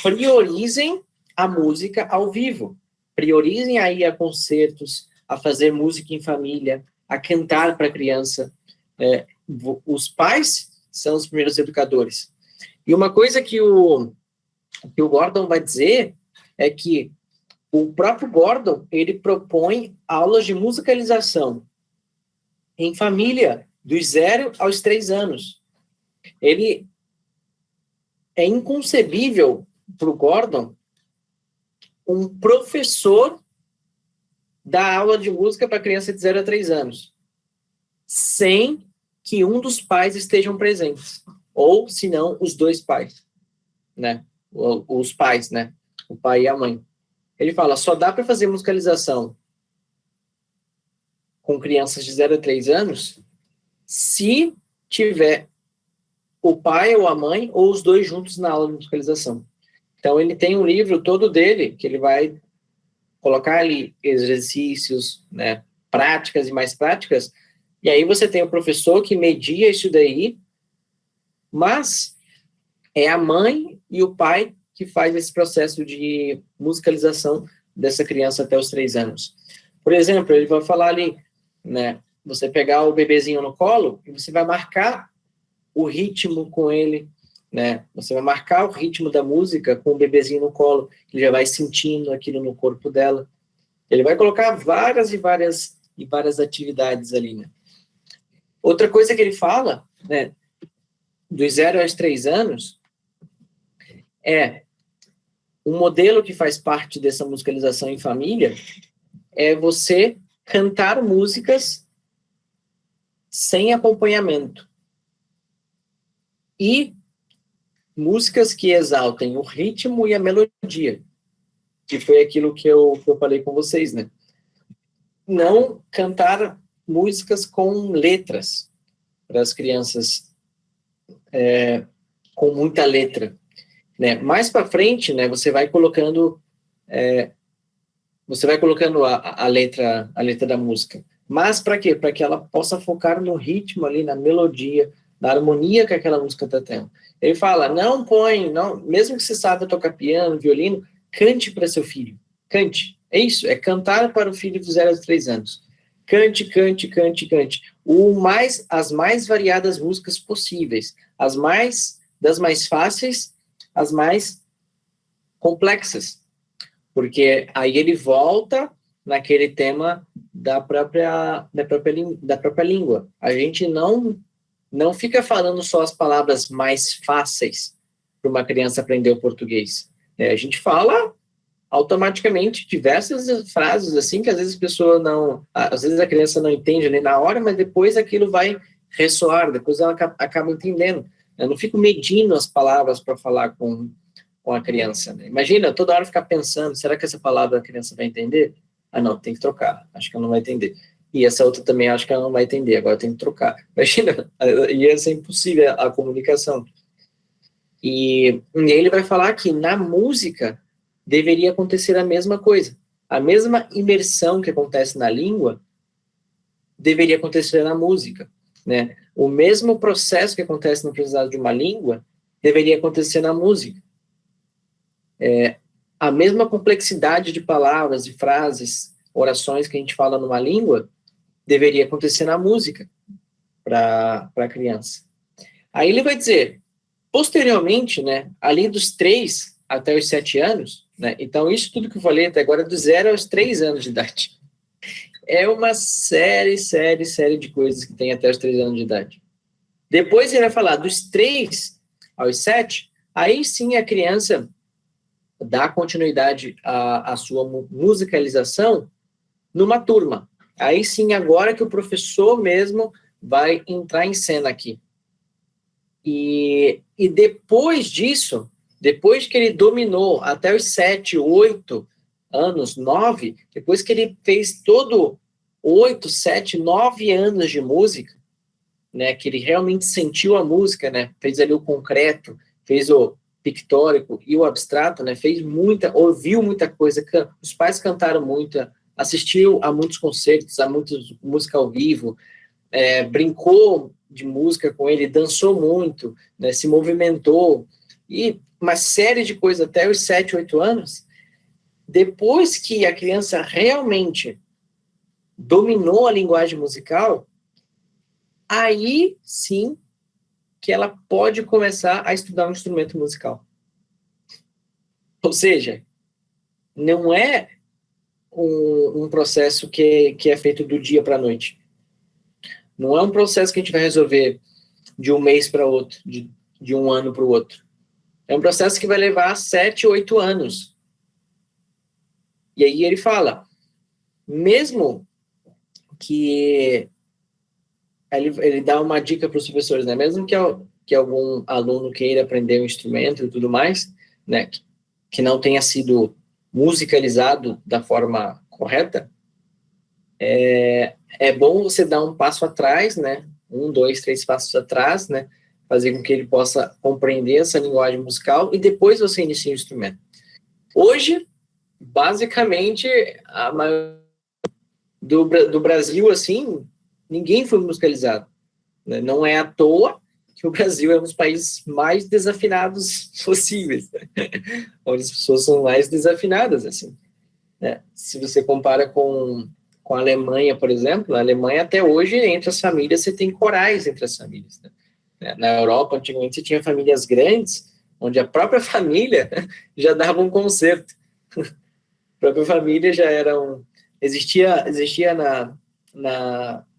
priorizem a música ao vivo. priorizem a ir a concertos, a fazer música em família, a cantar para a criança. Os pais são os primeiros educadores. E uma coisa que o Gordon vai dizer é que o próprio Gordon, ele propõe aulas de musicalização em família, dos 0 aos 3 anos. Ele é inconcebível para o Gordon um professor dar aula de música para criança de 0 a 3 anos, sem que um dos pais estejam presentes, ou, se não, os dois pais, né? Os pais, né? O pai e a mãe. Ele fala, só dá para fazer musicalização com crianças de 0 a 3 anos se tiver o pai ou a mãe, ou os dois juntos na aula de musicalização. Então, ele tem um livro todo dele, que ele vai colocar ali exercícios, né, práticas e mais práticas, e aí você tem o professor que media isso daí, mas é a mãe e o pai que faz esse processo de musicalização dessa criança até os 3 anos. Por exemplo, ele vai falar ali, né, você pegar o bebezinho no colo e você vai marcar o ritmo com ele, né? Você vai marcar o ritmo da música com o bebezinho no colo, ele já vai sentindo aquilo no corpo dela. Ele vai colocar várias atividades ali, né? Outra coisa que ele fala, né, dos 0 aos 3 anos, é um modelo que faz parte dessa musicalização em família, é você cantar músicas sem acompanhamento. E músicas que exaltem o ritmo e a melodia, que foi aquilo que eu falei com vocês, né? Não cantar músicas com letras para as crianças com muita letra, né? Mais para frente, né? Você vai colocando a letra da música. Mas para quê? Para que ela possa focar no ritmo ali, na melodia, na harmonia que aquela música está tendo. Ele fala, não, mesmo que você saiba tocar piano, violino, cante para seu filho. Cante. É isso, é cantar para o filho dos 0 a 3 anos. Cante, cante, cante, cante. As mais variadas músicas possíveis. Das mais fáceis, as mais complexas. Porque aí ele volta naquele tema da própria língua. A gente não fica falando só as palavras mais fáceis para uma criança aprender o português. A gente fala automaticamente diversas frases assim que às vezes às vezes a criança não entende ali na hora, mas depois aquilo vai ressoar, depois ela acaba entendendo. Eu não fico medindo as palavras para falar com a criança, né? Imagina, toda hora ficar pensando, será que essa palavra a criança vai entender? Ah, não, tem que trocar, acho que ela não vai entender. E essa outra também acho que ela não vai entender, agora tem que trocar. Imagina, ia ser impossível a comunicação. E ele vai falar que na música deveria acontecer a mesma coisa. A mesma imersão que acontece na língua deveria acontecer na música, né? O mesmo processo que acontece no aprendizado de uma língua deveria acontecer na música. A mesma complexidade de palavras, de frases, orações que a gente fala numa língua deveria acontecer na música para a criança. Aí ele vai dizer, posteriormente, né, ali dos 3 até os 7 anos, né, então isso tudo que eu falei até agora é dos 0 aos 3 anos de idade. É uma série de coisas que tem até os 3 anos de idade. Depois ele vai falar dos 3 aos 7, aí sim a criança dá continuidade à sua musicalização numa turma. Aí sim, agora que o professor mesmo vai entrar em cena aqui. E depois disso, depois que ele dominou até os 7, 8 anos, 9, depois que ele fez todo 8, 7, 9 anos de música, né, que ele realmente sentiu a música, né, fez ali o concreto, fez o pictórico e o abstrato, né, ouviu muita coisa, os pais cantaram muito, assistiu a muitos concertos, a muitos música ao vivo, brincou de música com ele, dançou muito, né, se movimentou, e uma série de coisas até os 7, 8 anos. depois que a criança realmente dominou a linguagem musical, aí sim que ela pode começar a estudar um instrumento musical. Ou seja, não é um processo que é feito do dia para a noite. Não é um processo que a gente vai resolver de um mês para outro, de um ano para o outro. É um processo que vai levar 7, 8 anos. E aí ele fala, mesmo que... Ele dá uma dica para os professores, né? Mesmo que algum aluno queira aprender um instrumento e tudo mais, né? Que não tenha sido musicalizado da forma correta, é bom você dar um passo atrás, né? 1, 2, 3 passos atrás, né? Fazer com que ele possa compreender essa linguagem musical e depois você inicia o instrumento. Hoje, basicamente, a maioria do Brasil, assim, ninguém foi musicalizado, né? Não é à toa que o Brasil é um dos países mais desafinados possíveis, né? Onde as pessoas são mais desafinadas, assim, né? Se você compara com a Alemanha, por exemplo, a Alemanha até hoje, entre as famílias, você tem corais entre as famílias, né? Na Europa, antigamente, você tinha famílias grandes, onde a própria família já dava um concerto. A própria família já era um... Existia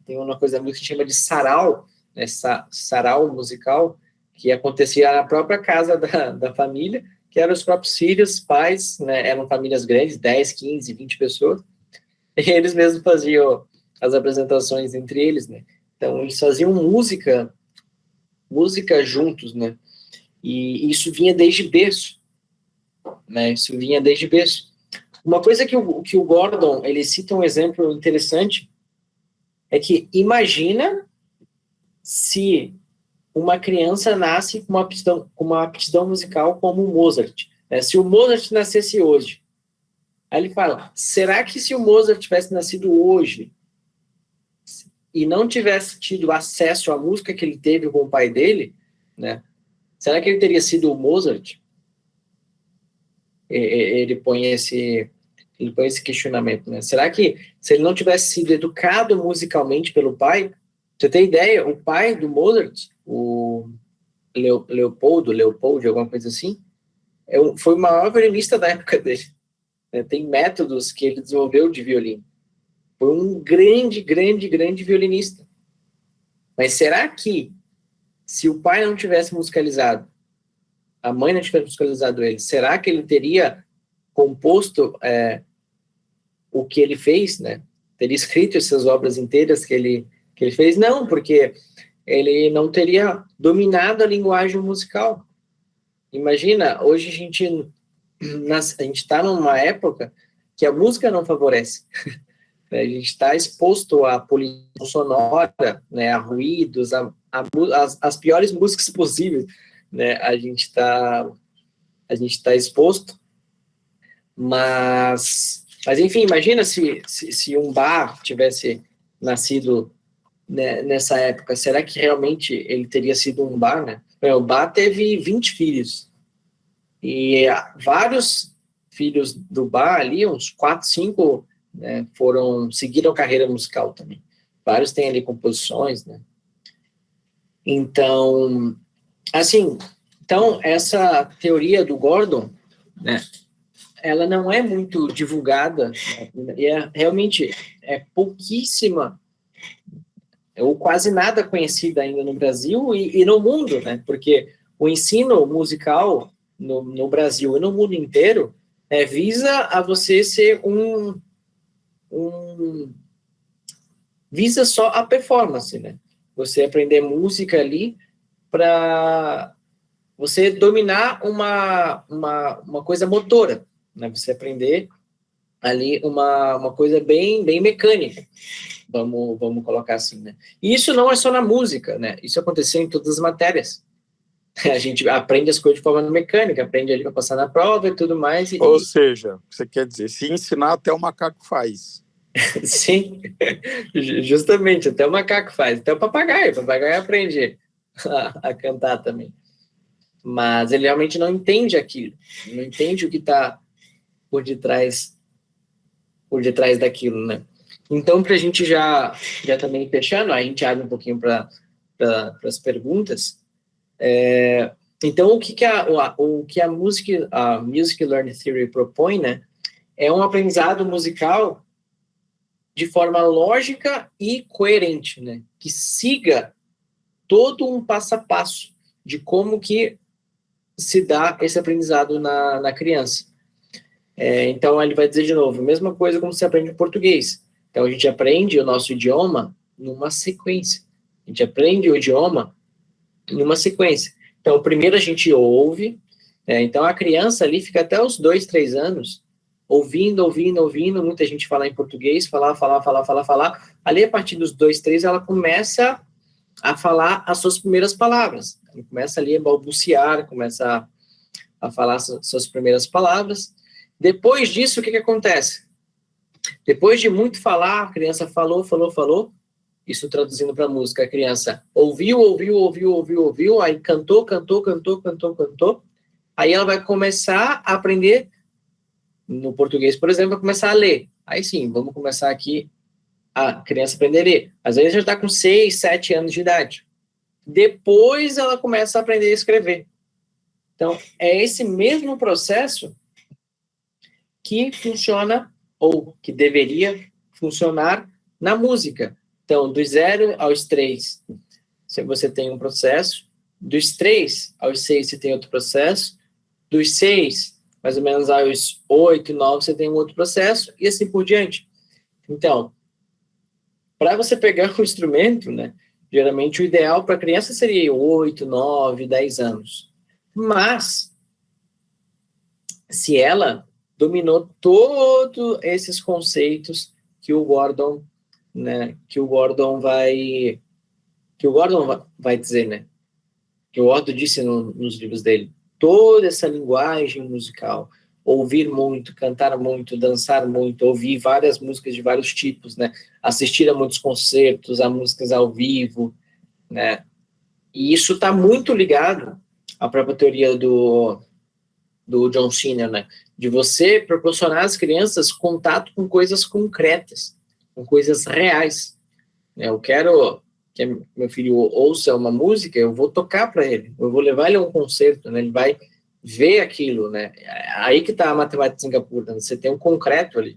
tem uma coisa que se chama de sarau, né? Sarau musical, que acontecia na própria casa da família, que eram os próprios filhos, pais, né? Eram famílias grandes, 10, 15, 20 pessoas, e eles mesmos faziam as apresentações entre eles, né? Então, eles faziam música juntos, né? E isso vinha desde berço, né? Isso vinha desde berço. Uma coisa que o Gordon, ele cita um exemplo interessante, é que imagina se uma criança nasce com uma aptidão musical como o Mozart, né? Se o Mozart nascesse hoje, aí ele fala, será que se o Mozart tivesse nascido hoje e não tivesse tido acesso à música que ele teve com o pai dele, né? Será que ele teria sido o Mozart? Ele põe esse questionamento, né? Será que se ele não tivesse sido educado musicalmente pelo pai, você tem ideia, o pai do Mozart, o Leopold, alguma coisa assim, foi o maior violinista da época dele, né? Tem métodos que ele desenvolveu de violino. Foi um grande, grande, grande violinista. Mas será que se o pai não tivesse musicalizado, a mãe não tivesse musicalizado ele, será que ele teria composto o que ele fez, né? Teria escrito essas obras inteiras que ele fez? Não, porque ele não teria dominado a linguagem musical. Imagina, hoje a gente está numa época que a música não favorece. A gente está exposto à poluição sonora, né, a ruídos, as piores músicas possíveis, né? A gente está exposto, mas enfim, imagina se um Bach tivesse nascido, né, nessa época, será que realmente ele teria sido um Bach, né? O Bach teve 20 filhos, e vários filhos do Bach ali, uns 4, 5, né, seguiram a carreira musical também. Vários têm ali composições, né? Então, assim, essa teoria do Gordon, né, ela não é muito divulgada, né, e realmente é pouquíssima, ou quase nada conhecida ainda no Brasil e no mundo, né? Porque o ensino musical no Brasil e no mundo inteiro visa a você ser visa só a performance, né? Você aprender música ali para você dominar uma coisa motora, né? Você aprender ali uma coisa bem, bem mecânica, vamos colocar assim, né? E isso não é só na música, né? Isso aconteceu em todas as matérias. A gente aprende as coisas de forma mecânica, aprende ali para passar na prova e tudo mais. Ou seja, você quer dizer, se ensinar, até o macaco faz. Sim, justamente, até o macaco faz, até o papagaio aprende a cantar também. Mas ele realmente não entende aquilo, não entende o que está por detrás daquilo, né? Então, para a gente já também fechando, a gente abre um pouquinho para as perguntas. Então, o que a Music Learning Theory propõe, né, é um aprendizado musical de forma lógica e coerente, né, que siga todo um passo a passo de como que se dá esse aprendizado na criança. Então, ele vai dizer de novo, mesma coisa como se aprende português. Então, a gente aprende o nosso idioma numa sequência. A gente aprende o idioma numa sequência. Então, primeiro a gente ouve, então a criança ali fica até os 2, 3 anos, ouvindo, muita gente fala em português, falar. Ali, a partir dos 2, 3, ela começa a falar as suas primeiras palavras. Ela começa ali a balbuciar, começa a falar suas primeiras palavras. Depois disso, o que acontece? Depois de muito falar, a criança falou, isso traduzindo para música, a criança ouviu, aí cantou, aí ela vai começar a aprender, no português, por exemplo, vai começar a ler. Aí sim, vamos começar aqui a criança aprender a ler. Às vezes já está com 6, 7 anos de idade. Depois ela começa a aprender a escrever. Então, é esse mesmo processo que funciona, ou que deveria funcionar na música. Então, dos 0 aos 3, você tem um processo. Dos 3 aos 6, você tem outro processo. Dos 6, mais ou menos, aos 8, 9, você tem um outro processo. E assim por diante. Então, para você pegar um instrumento, né, geralmente o ideal para a criança seria 8, 9, 10 anos. Mas, se ela dominou todos esses conceitos que o Gordon, né, vai dizer, né, que o Gordon disse nos livros dele, toda essa linguagem musical, ouvir muito, cantar muito, dançar muito, ouvir várias músicas de vários tipos, né, assistir a muitos concertos, a músicas ao vivo, né, e isso está muito ligado à própria teoria do John Cena, né, de você proporcionar às crianças contato com coisas concretas, com coisas reais. Eu quero que meu filho ouça uma música, eu vou tocar para ele, eu vou levar ele a um concerto, né? Ele vai ver aquilo, né? Aí que está a matemática de Singapura, né? Você tem um concreto ali,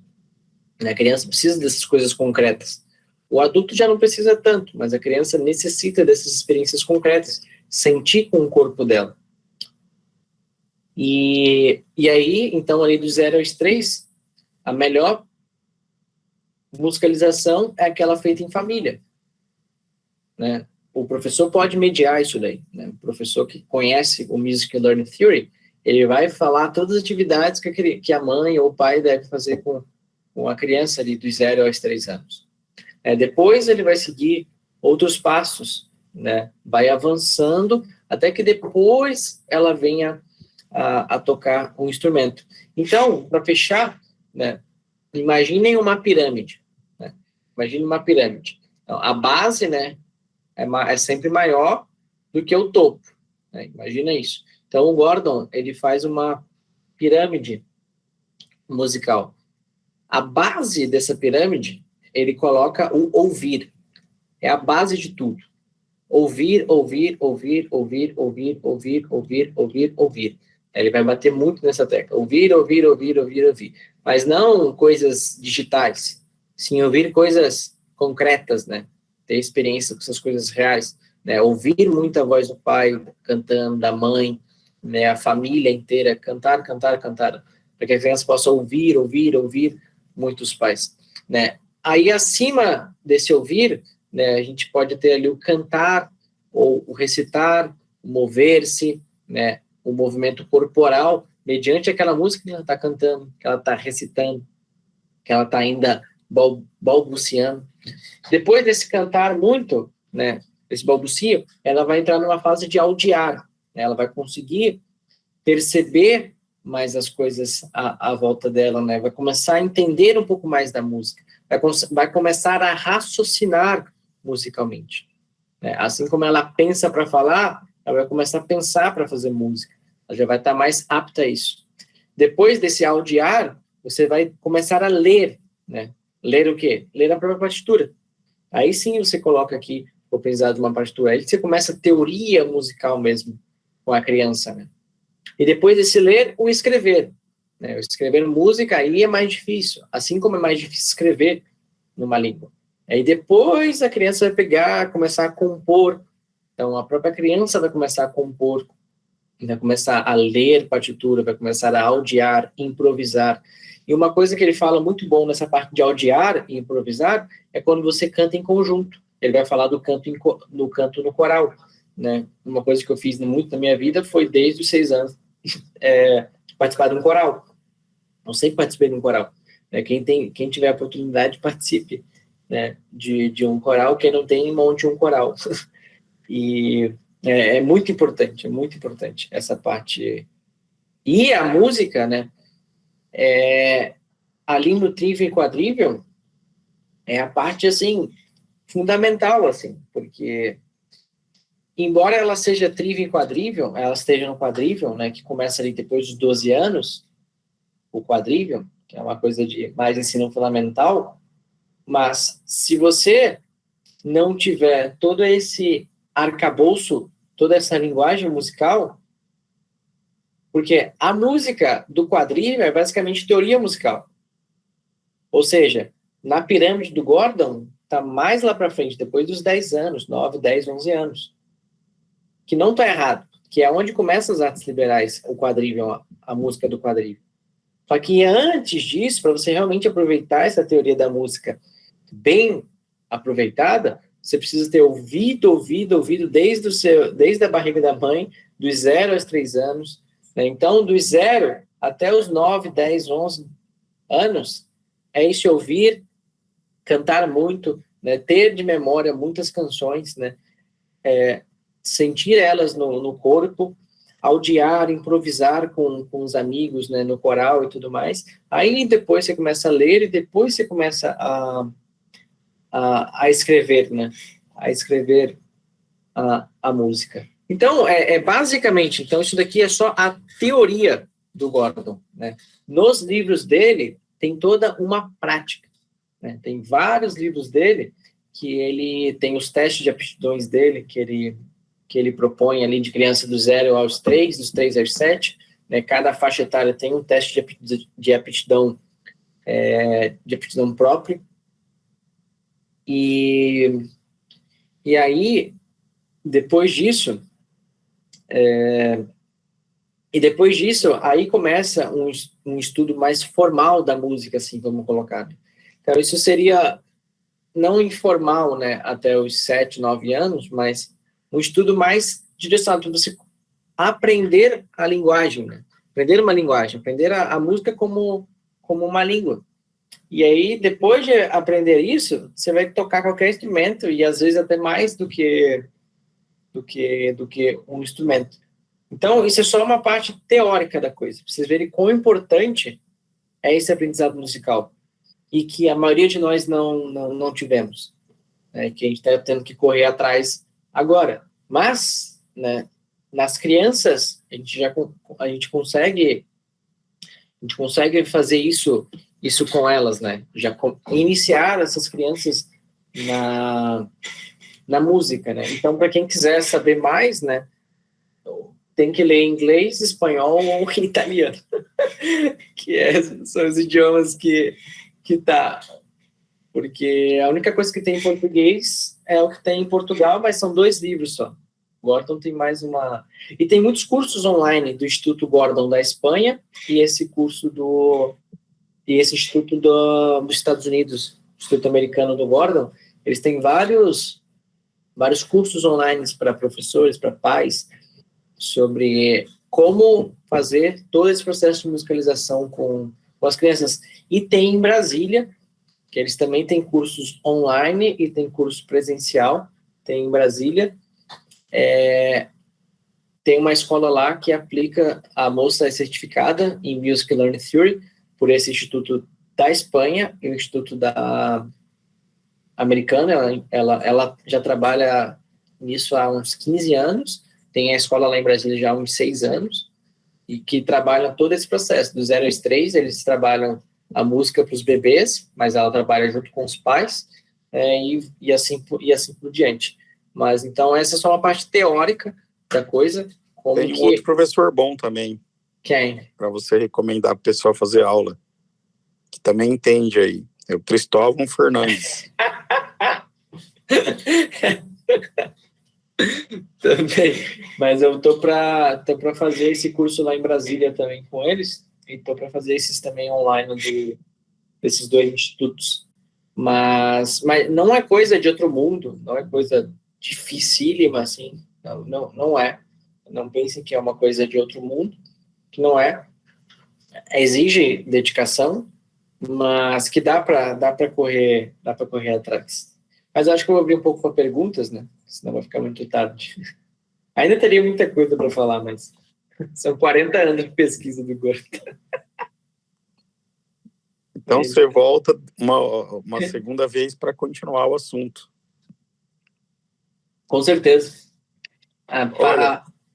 né? A criança precisa dessas coisas concretas. O adulto já não precisa tanto, mas a criança necessita dessas experiências concretas, sentir com o corpo dela. E aí, então, ali do 0 aos 3, a melhor musicalização é aquela feita em família, né? O professor pode mediar isso daí, né? O professor que conhece o Music Learning Theory, ele vai falar todas as atividades que a mãe ou o pai deve fazer com a criança ali dos 0 aos 3 anos. Depois ele vai seguir outros passos, né? Vai avançando até que depois ela venha a tocar um instrumento. Então, para fechar, né, imaginem uma pirâmide. Né? Imagine uma pirâmide. Então, a base, né, é sempre maior do que o topo. Né? Imagina isso. Então, o Gordon, ele faz uma pirâmide musical. A base dessa pirâmide, ele coloca o ouvir. É a base de tudo. Ouvir. Ele vai bater muito nessa tecla. Ouvir. Mas não coisas digitais. Sim, ouvir coisas concretas, né? Ter experiência com essas coisas reais. Né? Ouvir muito a voz do pai cantando, da mãe, né? A família inteira. Cantar. Para que a criança possa ouvir muitos pais. Né? Aí, acima desse ouvir, né, a gente pode ter ali o cantar, ou o recitar, o mover-se, né? O movimento corporal, mediante aquela música que ela está cantando, que ela está recitando, que ela está ainda balbuciando. Depois desse cantar muito, né, esse balbucio, ela vai entrar numa fase de audiar, né, ela vai conseguir perceber mais as coisas à volta dela, né, vai começar a entender um pouco mais da música, vai começar a raciocinar musicalmente. Né, assim como ela pensa para falar, ela vai começar a pensar para fazer música. Ela já vai estar mais apta a isso. Depois desse audiar, você vai começar a ler, né? Ler o quê? Ler a própria partitura. Aí sim você coloca aqui, vou precisar de uma partitura. Aí você começa a teoria musical mesmo com a criança, né? E depois desse ler, o escrever. Né? O escrever música aí é mais difícil, assim como é mais difícil escrever numa língua. Aí depois a criança vai pegar, começar a compor. Então a própria criança vai começar a compor, vai começar a ler partitura, vai começar a audiar, improvisar. E uma coisa que ele fala muito bom nessa parte de audiar e improvisar é quando você canta em conjunto. Ele vai falar do canto no coral, né? Uma coisa que eu fiz muito na minha vida foi desde os 6 anos participar de um coral. Eu sempre participei de um coral. Né? Quem tiver a oportunidade, participe, né? de um coral. Quem não tem, monte um coral. E é muito importante essa parte. E a música, né? Ali no Trivium e Quadrivium, é a parte, assim, fundamental, assim, porque, embora ela seja Trivium e Quadrivium, ela esteja no Quadrivium, né, que começa ali depois dos 12 anos, o Quadrivium, que é uma coisa de mais ensino fundamental, mas se você não tiver todo esse arcabouço, toda essa linguagem musical, porque a música do Quadrivium é basicamente teoria musical. Ou seja, na pirâmide do Gordon, está mais lá para frente, depois dos 10 anos, 9, 10, 11 anos. Que não está errado, que é onde começam as artes liberais, o Quadrivium, a música do Quadrivium. Só que antes disso, para você realmente aproveitar essa teoria da música bem aproveitada, você precisa ter ouvido desde a barriga da mãe, dos 0 aos 3 anos. Né? Então, dos 0 até os 9, 10, 11 anos, é esse ouvir, cantar muito, né? Ter de memória muitas canções, né? Sentir elas no corpo, audiar, improvisar com os amigos, né? No coral e tudo mais. Aí depois você começa a ler e depois você começa a escrever, né? A escrever a música. Então, basicamente, então isso daqui é só a teoria do Gordon, né? Nos livros dele, tem toda uma prática, né? Tem vários livros dele que ele tem os testes de aptidões dele, que ele propõe ali de criança do 0 aos 3, dos 3 aos 7, né? Cada faixa etária tem um teste de aptidão próprio. E aí, depois disso, aí começa um estudo mais formal da música, assim, vamos colocar. Então, isso seria não informal, né, até os 7, 9 anos, mas um estudo mais direcionado para você aprender a linguagem, né? Aprender uma linguagem, aprender a música como uma língua. E aí, depois de aprender isso, você vai tocar qualquer instrumento, e às vezes até mais do que um instrumento. Então, isso é só uma parte teórica da coisa, para vocês verem quão importante é esse aprendizado musical, e que a maioria de nós não tivemos, né, que a gente está tendo que correr atrás agora. Mas, né, nas crianças, a gente consegue fazer isso com elas, né? Já iniciar essas crianças na música, né? Então, para quem quiser saber mais, né, tem que ler inglês, espanhol ou italiano, são os idiomas que tá. Porque a única coisa que tem em português é o que tem em Portugal, mas são 2 livros só. Gordon tem mais uma... E tem muitos cursos online do Instituto Gordon da Espanha e esse Instituto dos Estados Unidos, Instituto Americano do Gordon. Eles têm vários cursos online para professores, para pais, sobre como fazer todo esse processo de musicalização com as crianças. E tem em Brasília, que eles também têm cursos online e tem curso presencial, tem em Brasília. Tem uma escola lá que aplica, a moça é certificada em Music Learning Theory por esse instituto da Espanha e o instituto da americana. Ela já trabalha nisso há uns 15 anos, tem a escola lá em Brasília já há uns 6 anos, e que trabalham todo esse processo, do 0 aos 3, eles trabalham a música para os bebês, mas ela trabalha junto com os pais, e assim por diante. Mas, então, essa é só uma parte teórica da coisa. Como Tem um outro professor bom também. Quem? Para você recomendar para o pessoal fazer aula, que também entende aí. É o Cristóvão Fernandes. Também. Mas eu tô para fazer esse curso lá em Brasília também com eles, e tô para fazer esses também online desses dois institutos. Mas não é coisa de outro mundo, não é coisa dificílima, assim. Não é. Não pensem que é uma coisa de outro mundo, que não é. Exige dedicação, mas que dá para correr atrás. Mas eu acho que eu vou abrir um pouco para perguntas, né? Senão vai ficar muito tarde. Ainda teria muita coisa para falar, mas são 40 anos de pesquisa do Gordon. Então você volta uma segunda vez para continuar o assunto. Com certeza.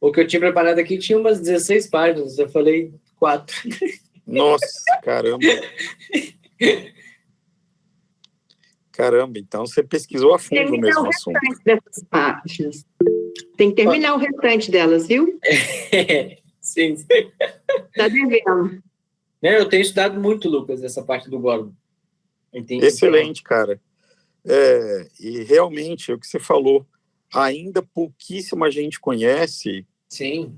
O que eu tinha preparado aqui tinha umas 16 páginas, eu falei 4. Nossa, caramba. Caramba, então você pesquisou a fundo mesmo o assunto. Dessas páginas. Tem que terminar o restante delas, viu? Sim. Tá devendo. Eu tenho estudado muito, Lucas, essa parte do Gordon. Excelente, cara. E realmente, é o que você falou, ainda pouquíssima gente conhece. Sim.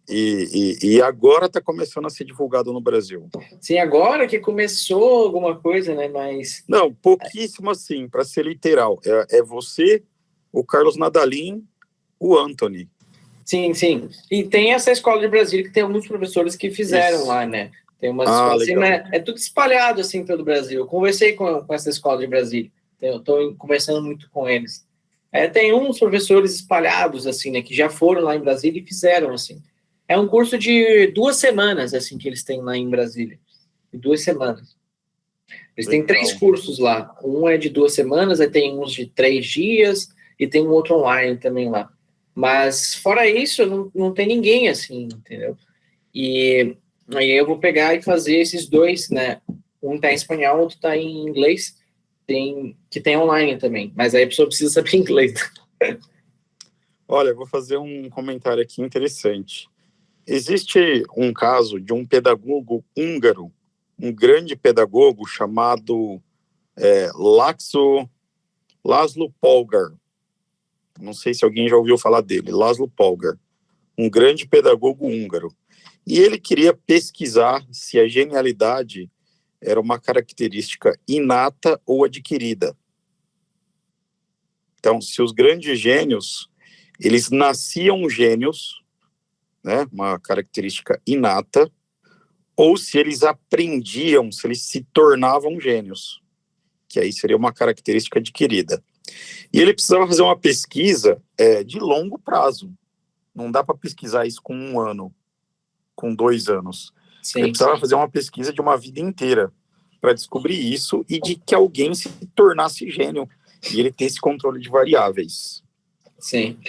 E agora está começando a ser divulgado no Brasil. Sim, agora que começou alguma coisa, né? Mas... Não, pouquíssimo assim, para ser literal. É você, o Carlos Nadalim, o Anthony. Sim, sim. E tem essa escola de Brasília que tem alguns professores que fizeram Isso. Lá, né? Tem umas escolas assim, legal. né? É tudo espalhado assim pelo Brasil. Eu conversei com essa escola de Brasília. Eu estou conversando muito com eles. Tem uns professores espalhados assim, né? Que já foram lá em Brasília e fizeram assim. É um curso de 2 semanas assim que eles têm lá em Brasília. De 2 semanas. Eles têm 3 cursos lá. Um é de 2 semanas, aí tem uns de 3 dias e tem um outro online também lá. Mas fora isso, não tem ninguém assim, entendeu? E aí eu vou pegar e fazer esses 2, né? Um tá em espanhol, outro tá em inglês, que tem online também. Mas aí a pessoa precisa saber inglês. Olha, eu vou fazer um comentário aqui interessante. Existe um caso de um pedagogo húngaro, um grande pedagogo chamado Laszlo Polgar. Não sei se alguém já ouviu falar dele. Laszlo Polgar, um grande pedagogo húngaro. E ele queria pesquisar se a genialidade era uma característica inata ou adquirida. Então, se os grandes gênios, eles nasciam gênios, né, uma característica inata, ou se eles aprendiam, se eles se tornavam gênios, que aí seria uma característica adquirida. E ele precisava fazer uma pesquisa de longo prazo. Não dá para pesquisar isso com 1 ano, com 2 anos. Sim. Ele precisava fazer uma pesquisa de uma vida inteira para descobrir isso e de que alguém se tornasse gênio e ele ter esse controle de variáveis. Sim.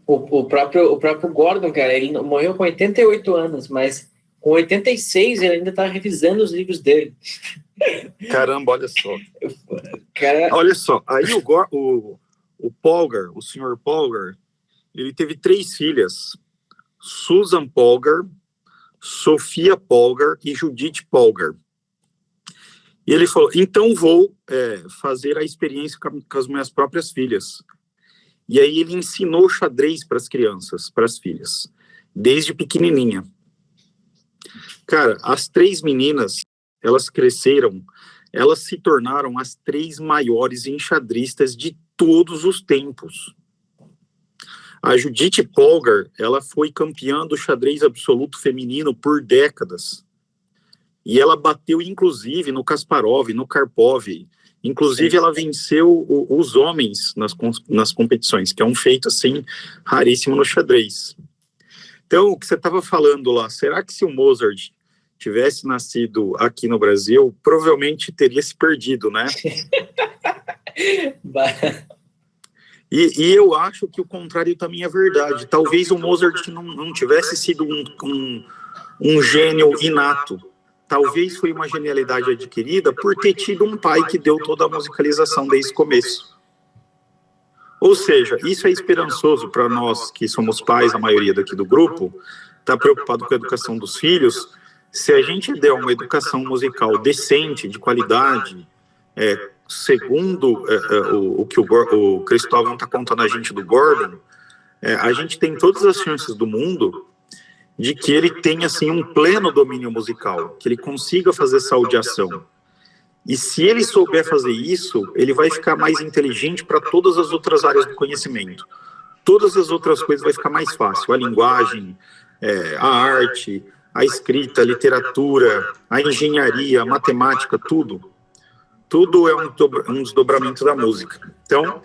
O próprio Gordon, cara, ele morreu com 88 anos, mas com 86 ele ainda está revisando os livros dele. Caramba, olha só. Cara... Olha só, aí o Polgar, o senhor Polgar, ele teve 3 filhas, Susan Polgar, Sofia Polgar e Judith Polgar. E ele falou, então vou fazer a experiência com as minhas próprias filhas. E aí ele ensinou xadrez para as crianças, para as filhas, desde pequenininha. Cara, as 3 meninas, elas cresceram, elas se tornaram as 3 maiores enxadristas de todos os tempos. A Judith Polgar, ela foi campeã do xadrez absoluto feminino por décadas. E ela bateu, inclusive, no Kasparov, no Karpov. Inclusive, ela venceu os homens nas competições, que é um feito, assim, raríssimo no xadrez. Então, o que você estava falando lá, será que se o Mozart tivesse nascido aqui no Brasil, provavelmente teria se perdido, né? E eu acho que o contrário também é verdade. Talvez o Mozart não tivesse sido um gênio inato. talvez foi uma genialidade adquirida por ter tido um pai que deu toda a musicalização desde o começo. Ou seja, isso é esperançoso para nós que somos pais, a maioria daqui do grupo, está preocupado com a educação dos filhos. Se a gente der uma educação musical decente, de qualidade, segundo o que o Cristóvão está contando a gente do Gordon, a gente tem todas as chances do mundo de que ele tenha assim, um pleno domínio musical, que ele consiga fazer essa audiação. E se ele souber fazer isso, ele vai ficar mais inteligente para todas as outras áreas do conhecimento. Todas as outras coisas vai ficar mais fácil. A linguagem, a arte, a escrita, a literatura, a engenharia, a matemática, tudo. Tudo é um desdobramento da música. Então,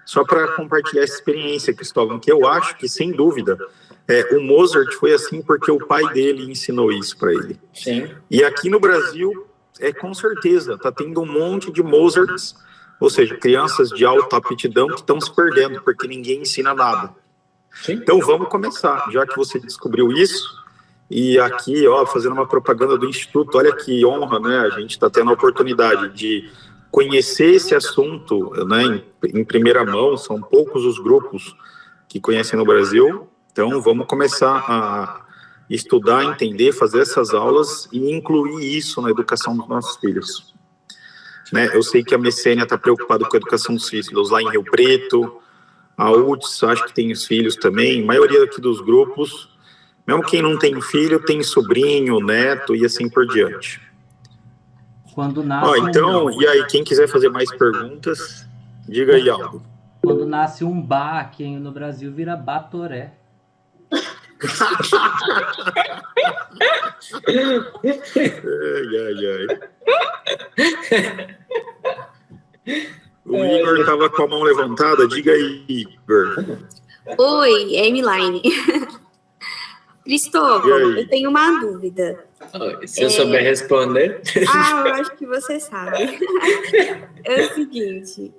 só para compartilhar essa experiência, Cristóvão, que eu acho que, sem dúvida, o Mozart foi assim porque o pai dele ensinou isso para ele. Sim. E aqui no Brasil, com certeza, está tendo um monte de Mozarts, ou seja, crianças de alta aptidão que estão se perdendo, porque ninguém ensina nada. Sim. Então vamos começar, já que você descobriu isso, e aqui, fazendo uma propaganda do Instituto, olha que honra, né? A gente está tendo a oportunidade de conhecer esse assunto, né, em primeira mão. São poucos os grupos que conhecem no Brasil, então vamos começar a estudar, entender, fazer essas aulas e incluir isso na educação dos nossos filhos. Né? Eu sei que a Messênia está preocupada com a educação dos filhos lá em Rio Preto, a UTS, acho que tem os filhos também, a maioria aqui dos grupos, mesmo quem não tem filho, tem sobrinho, neto e assim por diante. Quando nasce então, e aí, quem quiser fazer mais perguntas, diga aí algo. Quando nasce um Bá aqui no Brasil, vira Batoré. O Igor estava com a mão levantada. Diga aí, Igor. Oi, é Emiline. Cristóvão, eu tenho uma dúvida. Se eu souber responder. Eu acho que você sabe. É o seguinte,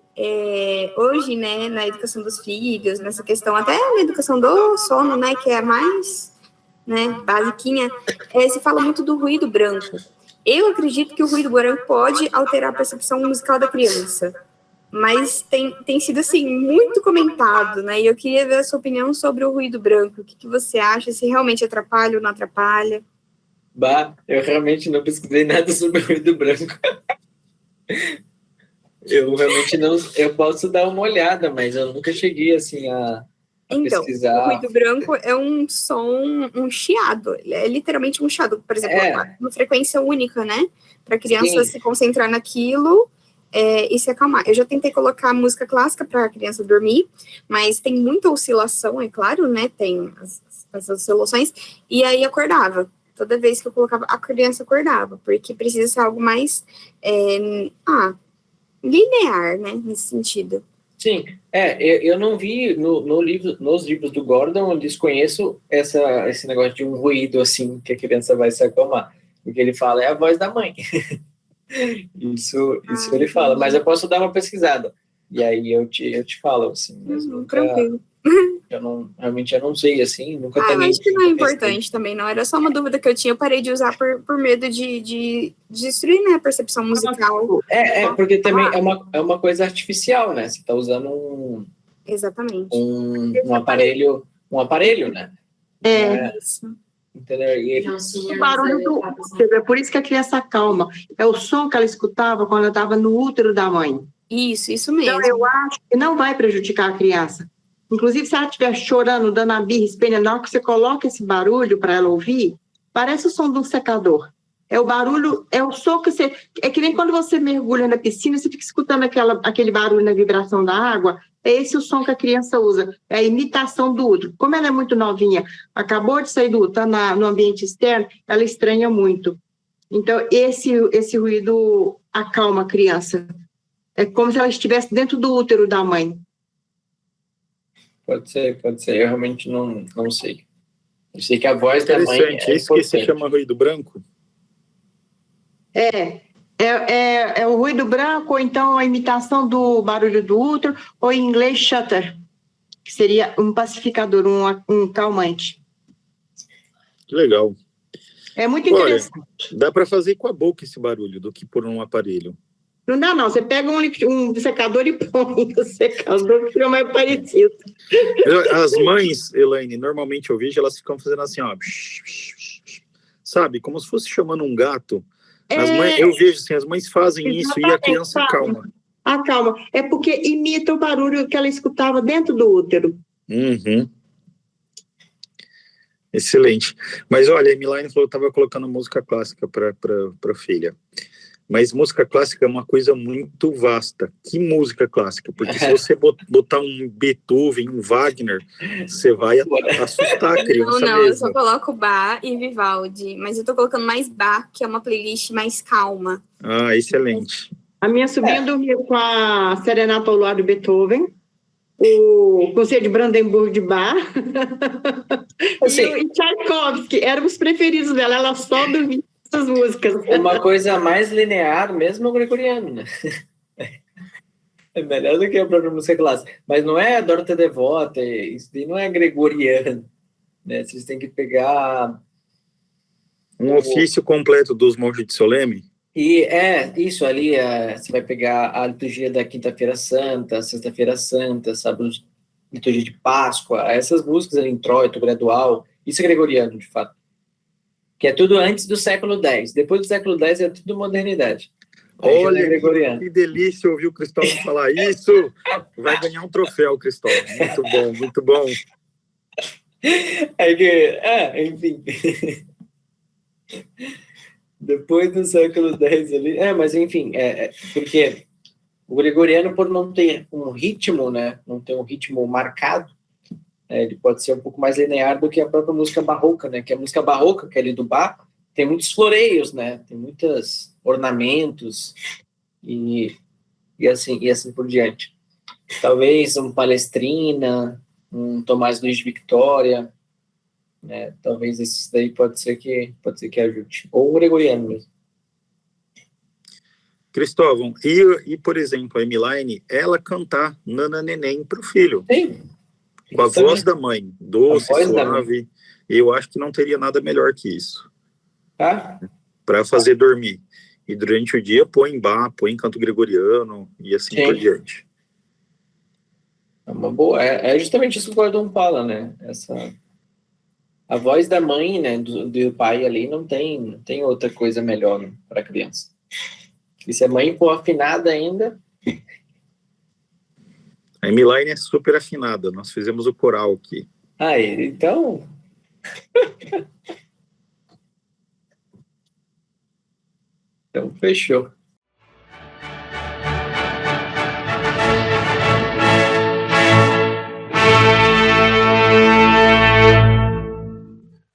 hoje, né, na educação dos filhos, nessa questão, até na educação do sono, né, que é a mais, né, basiquinha, se fala muito do ruído branco. Eu acredito que o ruído branco pode alterar a percepção musical da criança, mas tem sido, assim, muito comentado, né, e eu queria ver a sua opinião sobre o ruído branco. O que você acha, se realmente atrapalha ou não atrapalha? Eu realmente não pesquisei nada sobre o ruído branco. Eu realmente não... Eu posso dar uma olhada, mas eu nunca cheguei, assim, a pesquisar. O ruído branco é um som, um chiado. É literalmente um chiado, por exemplo, uma frequência única, né? Para a criança se concentrar naquilo e se acalmar. Eu já tentei colocar música clássica para a criança dormir, mas tem muita oscilação, é claro, né? Tem as oscilações, e aí acordava. Toda vez que eu colocava, a criança acordava, porque precisa ser algo mais linear, né, nesse sentido. Sim, eu não vi nos livros do Gordon, eu desconheço esse negócio de um ruído, assim, que a criança vai se acalmar. O que ele fala é a voz da mãe. Isso ele fala, mas eu posso dar uma pesquisada. E aí eu te falo, assim, mesmo. Tranquilo. Eu não sei, assim, nunca eu acho que não é importante também, não. Era só uma dúvida que eu tinha. Eu parei de usar por medo de destruir, né, a percepção musical. Porque também é uma coisa artificial, né? Você está usando Exatamente. um aparelho, né? Isso. Entendeu? O barulho do útero, é por isso que a criança acalma. É o som que ela escutava quando ela estava no útero da mãe. Isso mesmo. Então, eu acho que não vai prejudicar a criança. Inclusive, se ela estiver chorando, dando a birra, espelhando, na hora que você coloca esse barulho para ela ouvir, parece o som de um secador. É o barulho, é o som que você... É que nem quando você mergulha na piscina, você fica escutando aquele barulho na vibração da água. É esse o som que a criança usa. É a imitação do útero. Como ela é muito novinha, acabou de sair do útero, está no ambiente externo, ela estranha muito. Então, esse ruído acalma a criança. É como se ela estivesse dentro do útero da mãe. Pode ser. Eu realmente não sei. Eu sei que a voz da mãe é isso que se chama ruído branco? É o ruído branco, ou então a imitação do barulho do útero, ou em inglês shutter, que seria um pacificador, um calmante. Que legal. É muito Olha, interessante. dá para fazer com a boca esse barulho do que por um aparelho. Não dá, não. Você pega um secador e põe o secador, fica mais parecido. As mães, Elaine, normalmente eu vejo, elas ficam fazendo assim, ó. Sabe? Como se fosse chamando um gato. As mães, eu vejo assim, as mães fazem isso e a criança calma. Calma. É porque imita o barulho que ela escutava dentro do útero. Uhum. Excelente. Mas olha, a Emiline falou que estava colocando música clássica para filha. Mas música clássica é uma coisa muito vasta. Que música clássica? Porque se você botar um Beethoven, um Wagner, você vai assustar a criança Não, mesmo. eu só coloco Bach e Vivaldi, mas eu tô colocando mais Bach, que é uma playlist mais calma. Ah, excelente. A minha sobrinha dormia com a Serenata ao Luar de Beethoven, o Concerto de Brandenburg de Bach e Tchaikovsky. Eram os preferidos dela. Ela só dormia com essas músicas. Uma coisa mais linear mesmo é o gregoriano, né? É melhor do que a própria música clássica. Mas não é Dorota Devota, isso daí não é gregoriano, né? Vocês têm que pegar... Um ofício completo dos monges de Soleme. E isso ali, você vai pegar a liturgia da Quinta-feira Santa, Sexta-feira Santa, sabe, liturgia de Páscoa, essas músicas ali, introito, gradual, isso é gregoriano, de fato. Que é tudo antes do século X. Depois do século X é tudo modernidade. Olha, que delícia ouvir o Cristóvão falar isso. Vai ganhar um troféu, Cristóvão. Muito bom, muito bom. Enfim. Depois do século X ali... mas enfim, porque o gregoriano, por não ter um ritmo, né, não ter um ritmo marcado, ele pode ser um pouco mais linear do que a própria música barroca, né, que a música barroca, que é ali do Bach, tem muitos floreios, né, tem muitos ornamentos e assim por diante. Talvez um Palestrina, um Tomás Luiz de Victória, né? Talvez isso daí pode ser que ajude. Ou o gregoriano mesmo. Cristóvão, e por exemplo, a Emiline, ela cantar Nana Neném para o filho. Sim. Com a voz da mãe, doce, suave. Eu acho que não teria nada melhor que isso. Para fazer dormir. E durante o dia, põe Bach, põe canto gregoriano e assim por diante. É uma boa. É justamente isso que o Gordon fala, né? A voz da mãe, né, do pai ali, não tem outra coisa melhor, né, para a criança. E se a mãe for afinada ainda... A Emiline é super afinada. Nós fizemos o coral aqui. Então... Então, fechou.